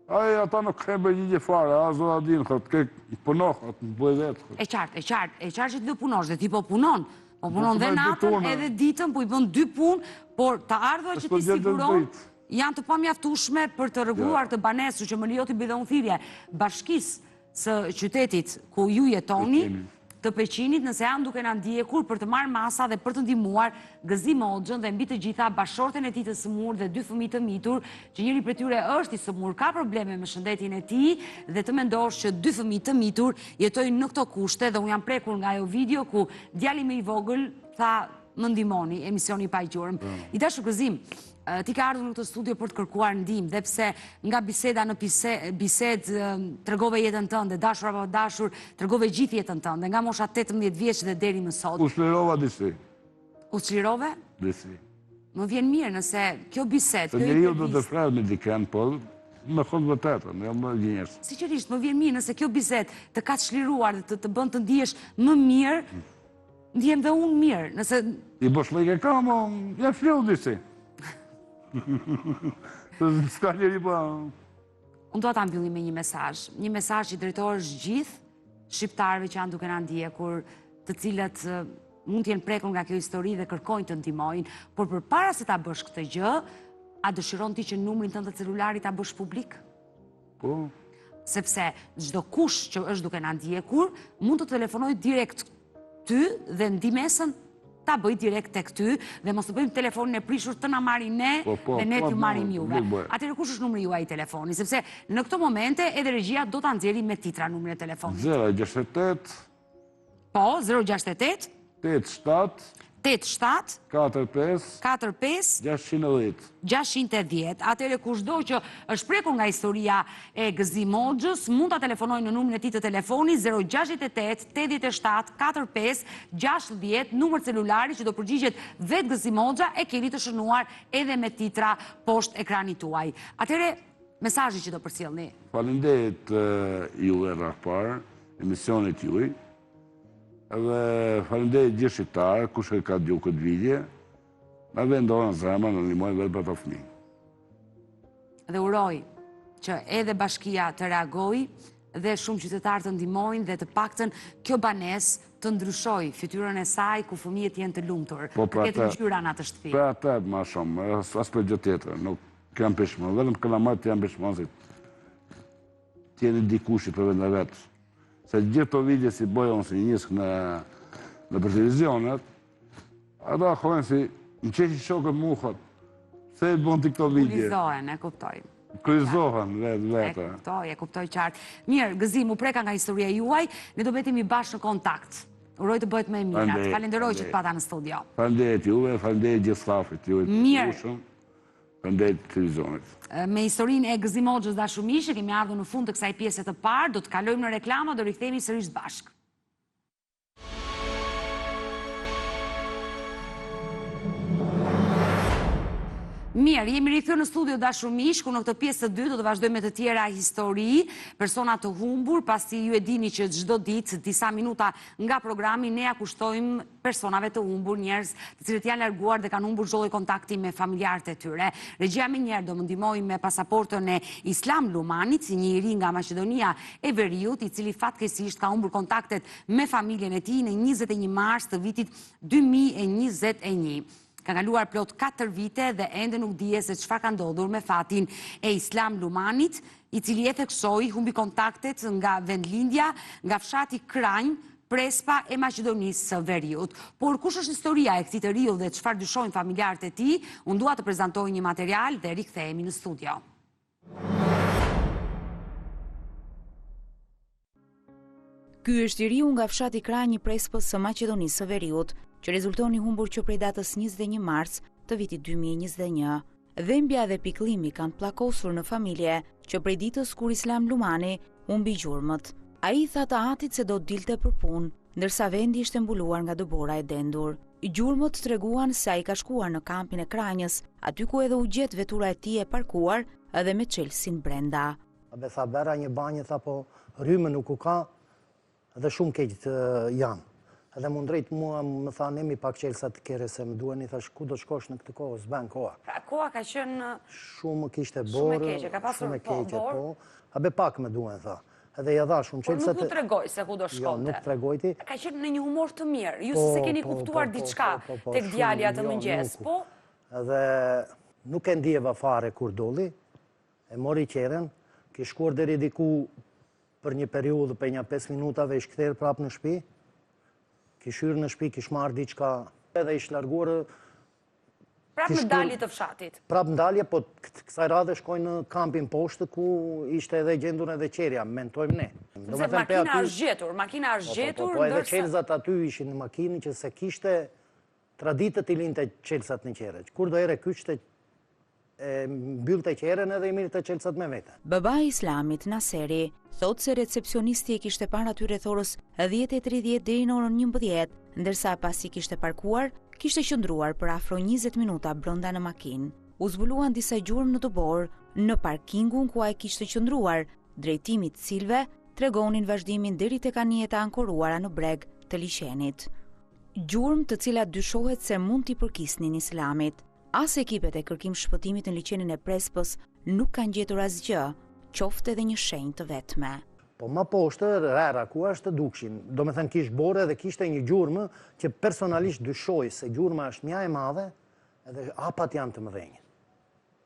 a i ata nuk kemë bërgjigje fare, a zoda din, ke punohët, në bëj vetë. E qartë që ti do punosh, dhe ti po punon. Po punon dhe natën edhe ditën, po i bën 2 punë, por të ardhua që ti siguron, janë të pamjaftueshme për të rregulluar të banesë, që më lejo të bëj dhe unë thirrje bashkisë së qytetit ku ju jetoni, të Peqinit, nëse janë duke na ndjekur për të marrë masa dhe për të ndihmuar Gëzim Hoxhën dhe mbi të gjitha bashorten e tij të sëmur dhe 2 fëmijë të mitur, që njëri prej tyre është i sëmur, ka probleme me shëndetin e tij dhe të mendosh që 2 fëmijë të mitur jetojnë në këto kushte dhe unë jam prekur nga ajo video ku djali më i vogël tha më ndihmoni, emisioni pa i gjurëm. I dashur Gëzim, ti ka ardhur në këtë studio për të kërkuar ndihmë, dhe pse nga biseda në bisedë tregove jetën tënde, dashur apo dashur, tregove gjithë jetën tënde, nga mosha 18 vjeç dhe deri më sot. U çlirova disi. U çlirove? Disi. Më vjen mirë nëse kjo bisedë, kjo njeriu do të flet me dikën, po me thon vërtetën, jo më gënjesh. Sigurisht, më vjen mirë nëse kjo bisedë të ka çliruar dhe të bën të ndihesh më mirë, ndihem dhe unë mirë, nëse... I bosh lejke ka, mo, ja fliu disi. Ska njeri po... Unë do ta mbyllim me një mesazh që drejtohesh gjithë shqiptarëve që janë duke na ndjekur, të cilët mund të jenë prekur nga kjo histori dhe kërkojnë të ndihmojnë, por përpara se ta bësh këtë gjë, a dëshiron ti që numrin tënd të celularit ta bësh publik? Po. Sepse çdo kush që është duke na ndjekur mund të telefonojë direkt ty dhe ndihmesën ta bëj direkt tek ty dhe mos të bëjmë telefonin e prishur të na marrin ne dhe ne t'ju marrim juve. Atëherë kush është numri juaj i telefonit? Sepse në këto momente edhe regjia do ta nxjerrë me titra numrin e telefonit. 068 Po, 068 87 87 45 45 610. Atëherë kushdo që është prekur nga historia e Gëzim Hoxhës, mund ta telefonojë në numrin e tij të telefonit 068 87 45 610, numër celulari që do përgjigjet vetë Gëzim Hoxha, e keni të shënuar edhe me titra poshtë ekranit tuaj. Atëherë mesazhi që do përcjellni. Faleminderit juve rrahpar, emisionit juaj. Edhe faleminderit gjithë shqiptarë, kush e ka dëgjuar këtë video, na vendorën zemrën në ndihmojnë vetë për të fëmijë. Dhe uroj që edhe bashkia të reagojë dhe shumë qytetarë të ndihmojnë dhe të paktën kjo banesë të ndryshojë fytyrën e saj ku fëmijët jenë të lumtur, të ketë ngjyra në atë shtëpi. Për atë më shumë, as për gjë tjetër, nuk kam peshmë, vetëm Kalamajt janë peshmosit. Tjeni dikushi për vend e vetë. Se gjithë të vidje si bojën si njësk në për televizionet, ata hojnë si në qeshi shokët muhët, se i bënë të këto vidje. Kulizohen, e kuptoj. Kulizohen vetë. E kuptoj qartë. Mirë, Gëzim, u preka nga historia juaj, ne do betimi bashkë në kontakt. Uroj të bëhet me mirat. Falenderoj që të pata në studio. Falenderit juve, falenderit gjithë stafit juve. Mirë. Falenderit televizionit. Me historinë e Gëzim Hoxhës dashumishe, kemi ardhur në fund të kësaj pjese të parë, do të kalojmë në reklama, do rikthehemi sërish bashkë. Mirë, jemi rikthyer në studio dashur miq, ku në këtë pjesë të dytë do të vazhdojmë me të tjera histori, persona të humbur, pasi ju e dini që çdo ditë disa minuta nga programi ne ja kushtojmë personave të humbur, njerëz të cilët janë larguar dhe kanë humbur çdo lloj kontakti me familjarët e tyre. Regjia më njëherë do më ndihmoj me pasaportën e Islam Lumanit, një i ri nga Maqedonia e Veriut, i cili fatkeqësisht ka humbur kontaktet me familjen e tij në 21 mars të vitit 2021. Ka kaluar plot 4 vite dhe ende nuk dije se çfarë ka ndodhur me fatin e Islam Lumanit, i cili e theksoi, humbi kontaktet nga vendlindja, nga fshati Kranj, Prespa e Maqedonisë së Veriut. Por kush është historia e këtij të riu dhe çfarë dyshojnë familjarët e tij, unë dua të prezantoj një material dhe rikthehemi në studio. Ky është i riu nga fshati Kranj i Prespës së Maqedonisë së Veriut, që rezultoni humbur që prej datës 21 mars të vitit 2021. Dhembja dhe pikëllimi kanë pllakosur në familje që prej ditës kur Islam Lumani humbi gjurmët. Ai tha të atit se do të dilte për punë, ndërsa vendi ishte mbuluar nga dëbora e dendur. Gjurmët treguan se ai ka shkuar në kampin e Kranjës, aty ku edhe u gjet vetura e tij e parkuar edhe me çelsin brenda. Abe tha bera një banjë, tha po rrymë nuk u ka dhe shumë keq janë. Edhe më drejt mua më tha nemi pak qelsa të kere se më duhen, i thash ku do shkosh në këtë kohë, s'ben koha. Pra koha ka qenë shumë kishte borë, shumë e keqe, ka pasur po. Abe pak më duhen, tha. Edhe ja dha shumë qelsa. Por nuk u tregoj se ku do shkonte. Jo, nuk tregojti. Ka qenë në një humor të mirë. Ju se keni kuptuar diçka tek djalja të mëngjes, po? Edhe nuk e ndjeva fare kur doli, e mori qeren, ki shkuar deri diku për një periudhë për një 5 minutave ish kthyer prapë në shtëpi. Kish hyrë në shtëpi, kish marrë diçka edhe ish larguar. Prapë në dalje të fshatit. Prapë në dalje, po kësaj radhe shkojnë në kampin poshtë ku ishte edhe gjendur edhe qerja, mentojmë ne. Se makina është gjetur, Po edhe qelzat aty ishin në makinë që se kishte traditët i linte qelzat në qere. Kur do ere kyçte mbyllte qeren edhe i mirte qelzat me vete. Baba i Islamit, Naseri, thot se recepcionisti e kishte parë aty rreth orës 10:30 deri në orën 11, ndërsa pasi kishte parkuar, kishte qëndruar për afro 20 minuta brenda në makinë. U zbuluan disa gjurmë në dëbor në parkingun ku ai kishte qëndruar, drejtimi të cilëve tregonin vazhdimin deri tek anijeta ankoruara në breg të liçenit. Gjurmë të cilat dyshohet se mund t'i përkisnin Islamit. As ekipet e kërkim shpëtimit në liçenin e Prespës nuk kanë gjetur asgjë, qoftë edhe një shenjë të vetme. Po ma poshtë, rera ku është të dukshin. Do me thënë kish bore dhe kishte një gjurmë që personalisht dyshoj se gjurma është mja e madhe edhe apat janë të mëdhenjë.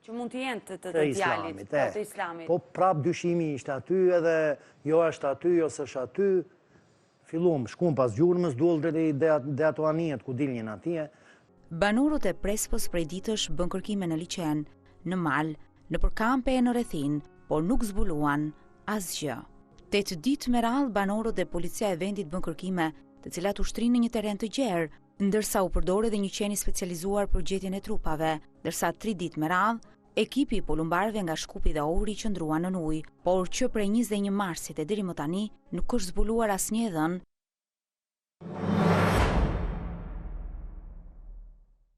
Që mund të jenë të djalit, të Islamit. Po prap dyshimi ishte aty edhe jo është aty, jo s'është aty. Fillum, shkum pas gjurmës, duol dhe ato anijet ku dilnjën atje. Banorët e Prespës prej ditësh bën kërkime në liçen, në mal, në përkampe e në rrethin, por nuk zbuluan asgjë. 8 ditë me radhë banorët dhe policia e vendit bën kërkime, të cilat ushtrinë në një terren të gjerë, ndërsa u përdor edhe një qeni specializuar për gjetjen e trupave, ndërsa 3 ditë me radhë, ekipi i polumbarëve nga Shkupi dhe Ohri qëndruan në ujë, por që prej 21 marsit e deri më tani nuk është zbuluar asnjë dhënë.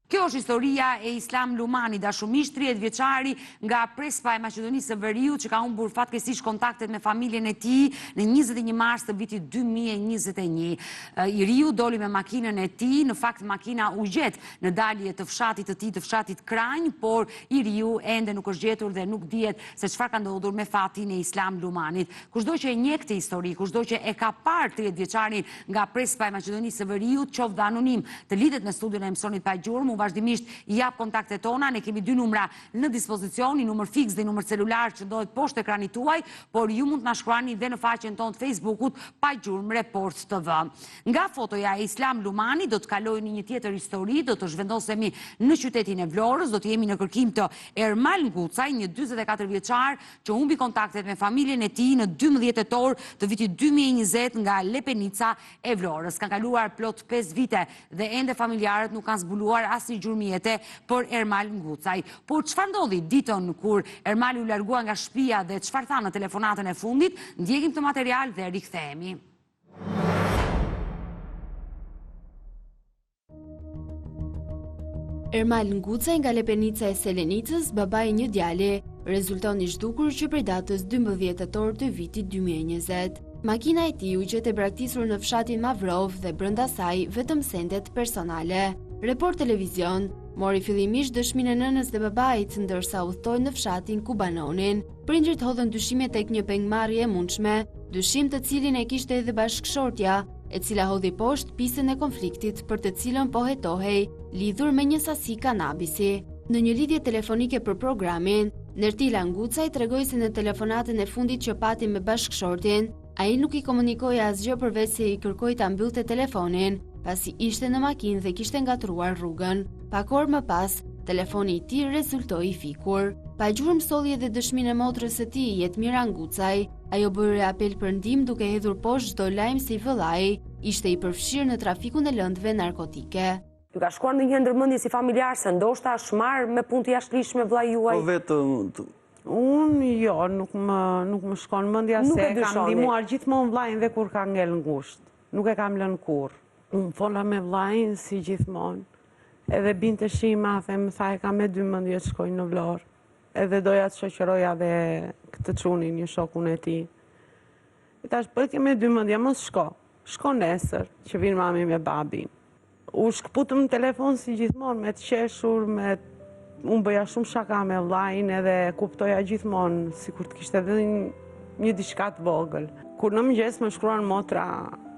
Kjo është historia e Islam Lumani, dashumish 30 vjeçari nga Prespa e Maqedonisë së Veriut që ka humbur fatkeqësisht kontaktet me familjen e tij në 21 mars të vitit 2021. I riu doli me makinën e tij, në fakt makina u gjet në dalje të fshatit të tij, të fshatit Kranj, por i riu ende nuk është gjetur dhe nuk dihet se çfarë ka ndodhur me fatin e Islam Lumanit. Kushdo që e njeh këtë histori, kushdo që e ka parë 30 vjeçarin nga Prespa e Maqedonisë së Veriut, qoftë anonim, të lidhet me studion e Mësonit pa gjurmë, vazhdimisht i jap kontaktet tona, ne kemi 2 numra në dispozicion, një numër fiks dhe një numër celular që ndodhet poshtë ekranit tuaj, por ju mund të na shkruani dhe në faqen tonë të Facebookut Pa Gjurmë Report TV. Nga fotoja e Islam Lumani do të kalojë në një tjetër histori, do të zhvendosemi në qytetin e Vlorës, do të jemi në kërkim të Ermal Ngucaj, një 44 vjeçar që humbi kontaktet me familjen e tij në 12 tetor të vitit 2020 nga Lepenica e Vlorës. Kanë kaluar plot 5 vite dhe ende familjarët nuk kanë zbuluar asnjë gjurmëjete për Ermal Ngucaj. Por çfarë ndodhi ditën kur Ermali u largua nga shtëpia dhe çfarë tha në telefonatën e fundit? Ndjekim këtë material dhe rikthehemi. Ermal Ngucaj nga Lepenica e Selenicës, babai një djali, rezulton i zhdukur që prej datës 12 tetor të vitit 2020. Makina e tij u gjet e braktisur në fshatin Mavrov dhe brenda saj vetëm sendet personale. Report Televizion mori fillimisht dëshminë e nënës dhe babait, ndërsa udhtoi në fshatin Kubanonin. Prindrit hodhën dyshime tek një pengmarrje e mundshme, dyshim të cilin e kishte edhe bashkëshortja, e cila hodhi poshtë pisën e konfliktit për të cilën po hetohej, lidhur me një sasi kanabisi. Në një lidhje telefonike për programin, Nertila Ngucaj tregoi se në telefonatën e fundit që pati me bashkëshortin, ai nuk i komunikoi asgjë përveç se i kërkoi ta mbyllte telefonin, pasi ishte në makinë dhe kishte ngatruar rrugën. Pak orë më pas, telefoni i tij rezultoi i fikur. Pa gjurmë solli edhe dëshminë e motrës së tij, Jetmira Ngucaj. Ajo bëri apel për ndihmë duke hedhur poshtë çdo lajm se i vëllai ishte i përfshirë në trafikun e lëndëve narkotike. Ju ka shkuar ndonjëherë ndërmendje si familjar se ndoshta është marrë me punë të jashtëligjshme vllai juaj? Po vetëm Unë jo, nuk më shkon mendja se kam ndihmuar gjithmonë vllain dhe kur ka ngel ngushtë. Nuk e kam lënë kurrë. Unë fola me vllain si gjithmonë. Edhe binte shima dhe më tha e ka me 12 të shkojnë në Vlorë. Edhe doja të shoqëroja dhe këtë çunin, një shokun e tij. I thash, po e ke me 12, mos shko. Shko nesër, që vinë mami me babin. U shkputëm në telefon si gjithmonë, me të qeshur, unë bëja shumë shaka me vllain edhe kuptoja gjithmonë, sikur të kishte edhe një diçka të vogël. Kur në mëngjes më shkruan motra,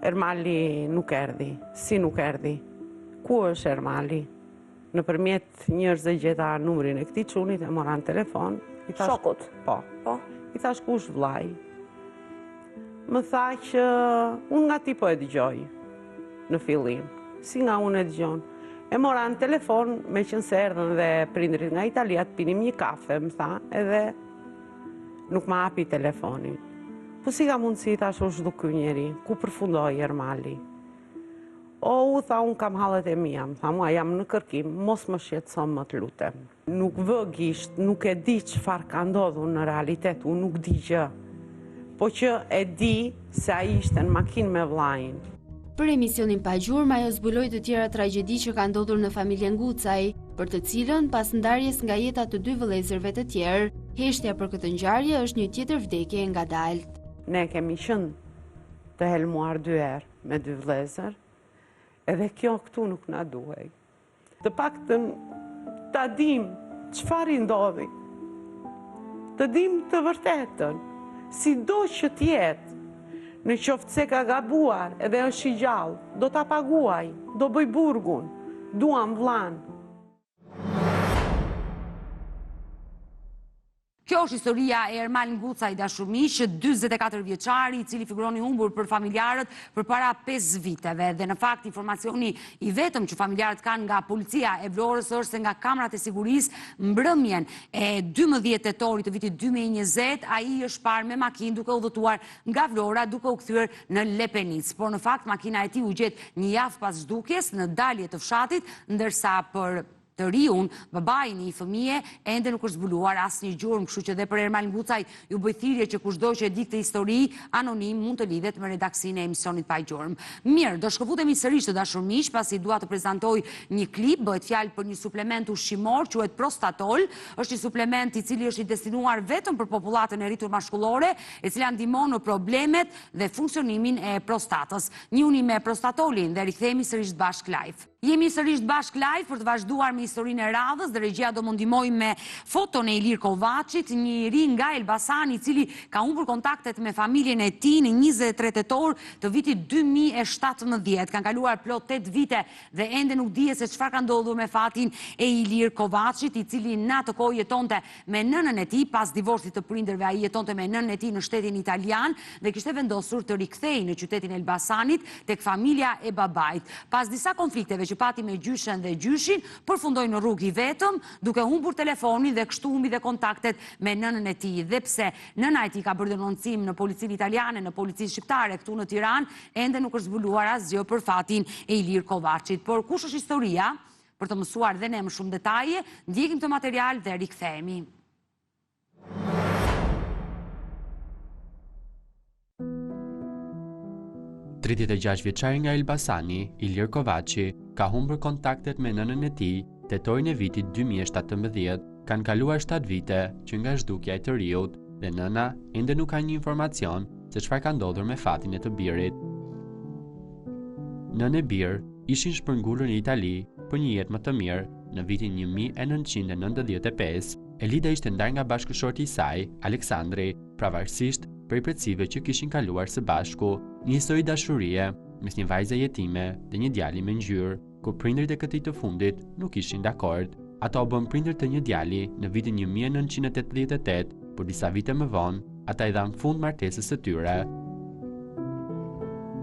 Ermali nuk erdhi. Si nuk erdhi? Ku është Ermali? Nëpërmjet njerëzve gjeta numrin e këtij çunit, e mora në telefon. Shokut? Po. I thash kush vllai? Më tha që unë nga ti po e dëgjoj në fillim. Si nga unë e dëgjon? E mora në telefon, me qënë se erdhën dhe prindrit nga Italia të pinim një kafe, më tha, edhe nuk ma hapi telefonin. Po si ka mundësi tash u zhduk ky njeri, ku përfundoi Ermali? U tha, unë kam hallet e mia, më tha, mua jam në kërkim, mos më shqetëson më të lutem. Nuk vë gisht, nuk e di çfarë ka ndodhur në realitet, unë nuk di gjë. Po që e di se ai ishte në makinë me vllain. Për emisionin Pa Gjurmë, ajo zbuloi të tjera tragjedi që ka ndodhur në familjen Ngucaj, për të cilën pas ndarjes nga jeta të dy vëllezërve të tjerë, heshtja për këtë ngjarje është një tjetër vdekje e ngadalt. Ne kemi qenë të helmuar 2 herë me 2 vëllezër, edhe kjo këtu nuk na duhej. Të paktën ta dim çfarë i ndodhi. Të dim të vërtetën, sido që të jetë. Në qoftë se ka gabuar edhe është i gjallë, do ta paguaj, do bëj burgun, duam vllain. Kjo është historia e Ermal Ngucaj dashurmiq, 44 vjeçari, i cili figuron i humbur për familjarët përpara 5 viteve. Dhe në fakt informacioni i vetëm që familjarët kanë nga policia e Vlorës është se nga kamerat e sigurisë mbrëmjen e 12 tetorit të vitit 2020, ai është parë me makinë duke udhëtuar nga Vlora duke u kthyer në Lepenicë. Por në fakt makina e tij u gjet një javë pas zhdukjes në dalje të fshatit, ndërsa për të riun, babai i një fëmije ende nuk është zbuluar asnjë gjurmë, kështu që dhe për Ermal Ngucaj ju bëj thirrje që kushdo që e di këtë histori anonim mund të lidhet me redaksinë e emisionit Pa Gjurmë. Mirë, do shkëputemi sërish të dashurmiq, pasi dua të prezantoj një klip, bëhet fjalë për një suplement ushqimor, quhet Prostatol, është një suplement i cili është i destinuar vetëm për popullatën e rritur mashkullore, e cila ndihmon në problemet dhe funksionimin e prostatës. Njihuni me Prostatolin dhe rikthehemi sërish bashk live. Jemi sërish bashk live për të vazhduar me historinë e radhës dhe regjia do më ndihmoj me foton e Ilir Kovacit, një i ri nga Elbasani i cili ka humbur kontaktet me familjen e tij në 23 tetor të vitit 2017. Kanë kaluar plot 8 vite dhe ende nuk dihet se çfarë ka ndodhur me fatin e Ilir Kovacit, i cili në atë kohë jetonte me nënën e tij. Pas divorcit të prindërve, ai jetonte me nënën e tij në shtetin italian dhe kishte vendosur të rikthehej në qytetin e Elbasanit tek familja e babait. Pas disa konflikteve që pati me gjyshen dhe gjyshin, përfundoi në rrugë i vetëm, duke humbur telefonin dhe kështu humbi dhe kontaktet me nënën e tij. Dhe pse nëna e tij ka bërë denoncim në policinë italiane, në policinë shqiptare këtu në Tiranë, ende nuk është zbuluar asgjë për fatin e Ilir Kovacit. Por kush është historia? Për të mësuar dhe ne më shumë detaje, ndjekim të material dhe rikthehemi. 36 vjeçari nga Elbasani, Ilir Kovaci, ka humbur kontaktet me nënën e tij tetorin e vitit 2017, kanë kaluar 7 vite që nga zhdukja e të riut dhe nëna ende nuk ka një informacion se çfarë ka ndodhur me fatin e të birit. Nënë e birë ishin shpërngulur në Itali për një jetë më të mirë. Në vitin 1995, Elida ishte ndarë nga bashkëshorti i saj, Aleksandri, pavarësisht prej precive që kishin kaluar së bashku, një histori dashurie mes një vajze jetime dhe një djali me ngjyrë, ku prindërit e këtij të fundit nuk ishin dakord. Ata u bën prindër të një djali në vitin 1988, por disa vite më vonë, ata i dhanë fund martesës së tyre.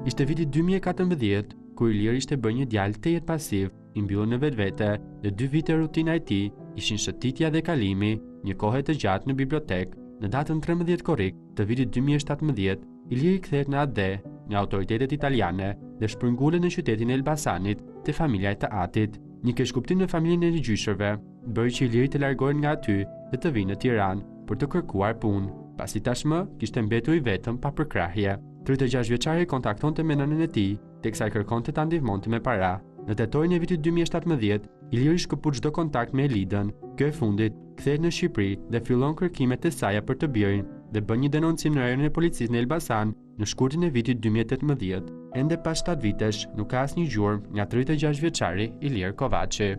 Ishte viti 2014, kur Ilir ishte bërë një djalë tejet pasiv, i mbyllur në vetvete dhe 2 vite rutina e tij ishin shëtitja dhe kalimi një kohe të gjatë në bibliotek. Në datën 13 korrik të vitit 2017, Iliri kthehet në AD nga autoritetet italiane dhe shpërngullet në qytetin e Elbasanit te familja e të Atit. Një keqkuptim në familjen e gjyshërve bëri që Iliri të largohet nga aty dhe të vinë në Tiranë për të kërkuar punë, pasi tashmë kishte mbetur i vetëm pa përkrahje. 36 vjeçari kontaktonte me nënën e tij, teksa i kërkonte ta ndihmonte me para. Në tetorin e vitit 2017, Iliri shkëput çdo kontakt me Elidën. Kjo e fundit kthehet në Shqipëri dhe fillon kërkimet e saj për të birin dhe bën një denoncim në rajonin e policisë në Elbasan në shkurtin e vitit 2018. Ende pas 7 vitesh nuk ka asnjë gjurmë nga 36 vjeçari Ilir Kovaçi.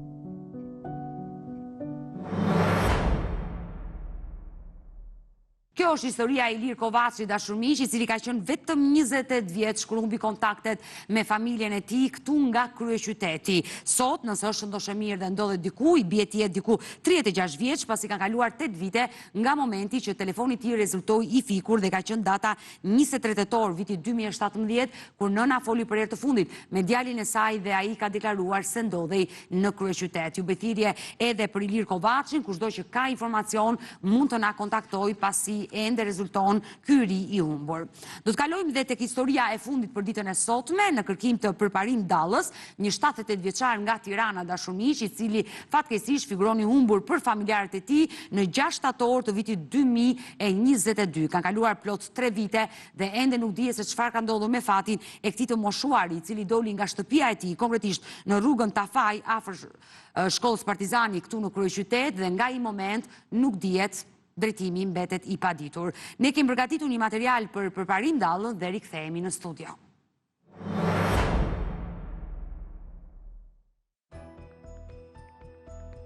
Kjo është historia e Ilir Kovaçi, dashurmiq, i cili ka qenë vetëm 28 vjeç kur humbi kontaktet me familjen e tij këtu nga kryeqyteti. Sot, nëse është ndoshta mirë dhe ndodhet diku, i bie të jetë diku 36 vjeç, pasi kanë kaluar 8 vite nga momenti që telefoni i tij rezultoi i fikur dhe ka qenë data 23 tetor viti 2017, kur nëna foli për herë të fundit me djalin e saj dhe ai ka deklaruar se ndodhej në kryeqytet. Ju bethirje edhe për Ilir Kovaçin, kushdo që ka informacion mund të na kontaktojë, pasi ende rezulton ky ri i humbur. Do të kalojmë dhe tek historia e fundit për ditën e sotme në kërkim të përparim dallës, një 78 vjeçar nga Tirana, dashurmiq, i cili fatkeqësisht figuron i humbur për familjarët e tij në 6 shtator të vitit 2022. Kanë kaluar plot 3 vite dhe ende nuk dihet se çfarë ka ndodhur me fatin e këtij të moshuari, i cili doli nga shtëpia e tij, konkretisht në rrugën Tafaj afër shkollës Partizani këtu në kryeqytet, dhe nga ai moment nuk dihet. Drejtimi mbetet i paditur. Ne kemi përgatitur një material për përparim dallën dhe rikthehemi në studio.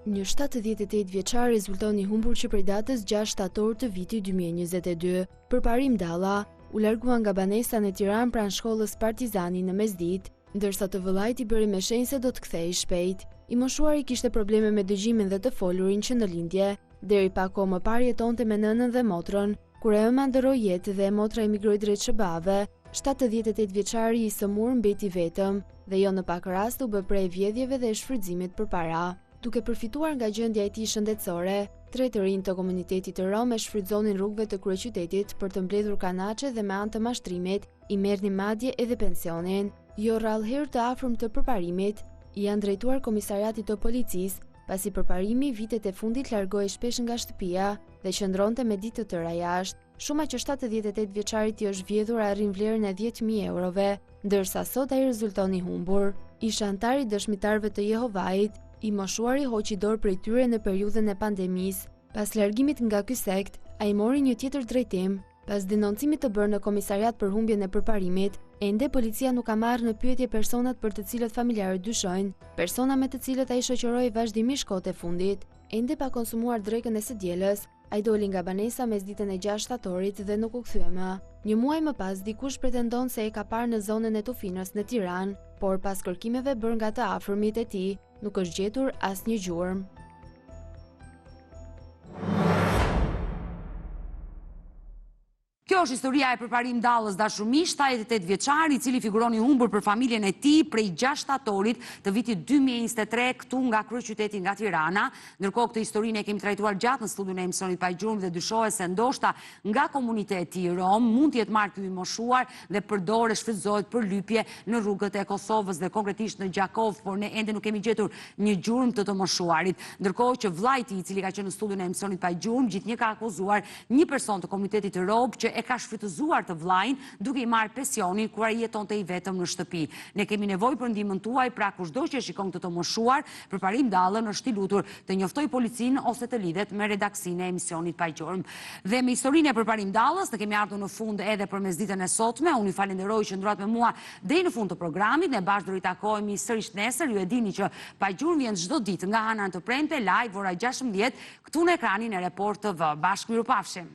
Një 78 vjeçar rezulton i humbur që prej datës 6 shtator të vitit 2022. Përparim dalla u largua nga banesa në Tiranë pranë shkollës Partizani në mesditë, ndërsa të vëllait i bëri me shenjë se do të kthehej shpejt. I moshuari kishte probleme me dëgjimin dhe të folurin që në lindje. Deri pa kohë më parë jetonte me nënën dhe motrën, kur e ëma ndërroi jetë dhe motra emigroi drejt SBA-ve. 78 vjeçari i sëmur mbeti vetëm dhe jo në pak rast u bë prej vjedhjeve dhe shfrytëzimit përpara. Duke përfituar nga gjendja e tij shëndetësore, 3 të rinj të komunitetit të rom e shfrytëzonin rrugëve të kryeqytetit për të mbledhur kanaçe dhe me anë të mashtrimit i merrnin madje edhe pensionin. Jo rrallëherë të afërm të përparimit, i janë drejtuar komisariatit të policisë, pasi përparimi vitet e fundit largohej shpesh nga shtëpia dhe qëndronte me ditë të tëra jashtë. Shuma që 78 vjeçarit i është vjedhur arrin vlerën e 10.000 eurove, ndërsa sot ai rezulton i humbur. Ish antar i dëshmitarëve të Jehovait, i moshuari hoqi dorë prej tyre në periudhën e pandemisë. Pas largimit nga ky sekt, ai mori një tjetër drejtim. Pas denoncimit të bërë në komisariat për humbjen e përparimit, ende policia nuk ka marrë në pyetje personat për të cilët familjarët dyshojnë, persona me të cilët ai shoqëroi vazhdimisht kohët e fundit. Ende pa konsumuar drekën e së dielës, ai doli nga banesa mesditën e 6 shtatorit dhe nuk u kthye më. Një muaj më pas, dikush pretendon se e ka parë në zonën e Tufinës në Tiranë, por pas kërkimeve bërë nga të afërmit e tij, nuk është gjetur asnjë gjurmë. Kjo është historia e përparim dallës, dashurmiq, 78 vjeçar i cili figuron i humbur për familjen e tij prej 6 shtatorit të vitit 2023 këtu nga kryeqyteti nga Tirana. Ndërkohë këtë historinë e kemi trajtuar gjatë në studion e emisionit Pa Gjurmë dhe dyshohet se ndoshta nga komuniteti rom mund të jetë marrë ky i moshuar dhe përdorë shfrytëzohet për lypje në rrugët e Kosovës dhe konkretisht në Gjakov, por ne ende nuk kemi gjetur një gjurmë të moshuarit. Ndërkohë që vllai i tij, i cili ka qenë në studion e emisionit Pa Gjurmë, gjithnjë ka akuzuar një person të komunitetit rom që e ka shfrytëzuar të vllajin duke i marrë pensionin kur ai jetonte i vetëm në shtëpi. Ne kemi nevojë për ndihmën tuaj, pra kushdo që shikon këtë të moshuar, Përparim Dallën është i lutur të njoftoj policinë ose të lidhet me redaksinë e emisionit pa gjurmë. Dhe me historinë e Përparim Dallës, ne kemi ardhur në fund edhe përmes ditën e sotme. Unë ju falenderoj që ndroat me mua deri në fund të programit. Ne bashkë do ritakohemi sërish nesër. Ju e dini që pa gjurmë vjen çdo ditë nga Hana të Premte, live ora 16 këtu në ekranin e Report TV. Bashkë mirupafshim.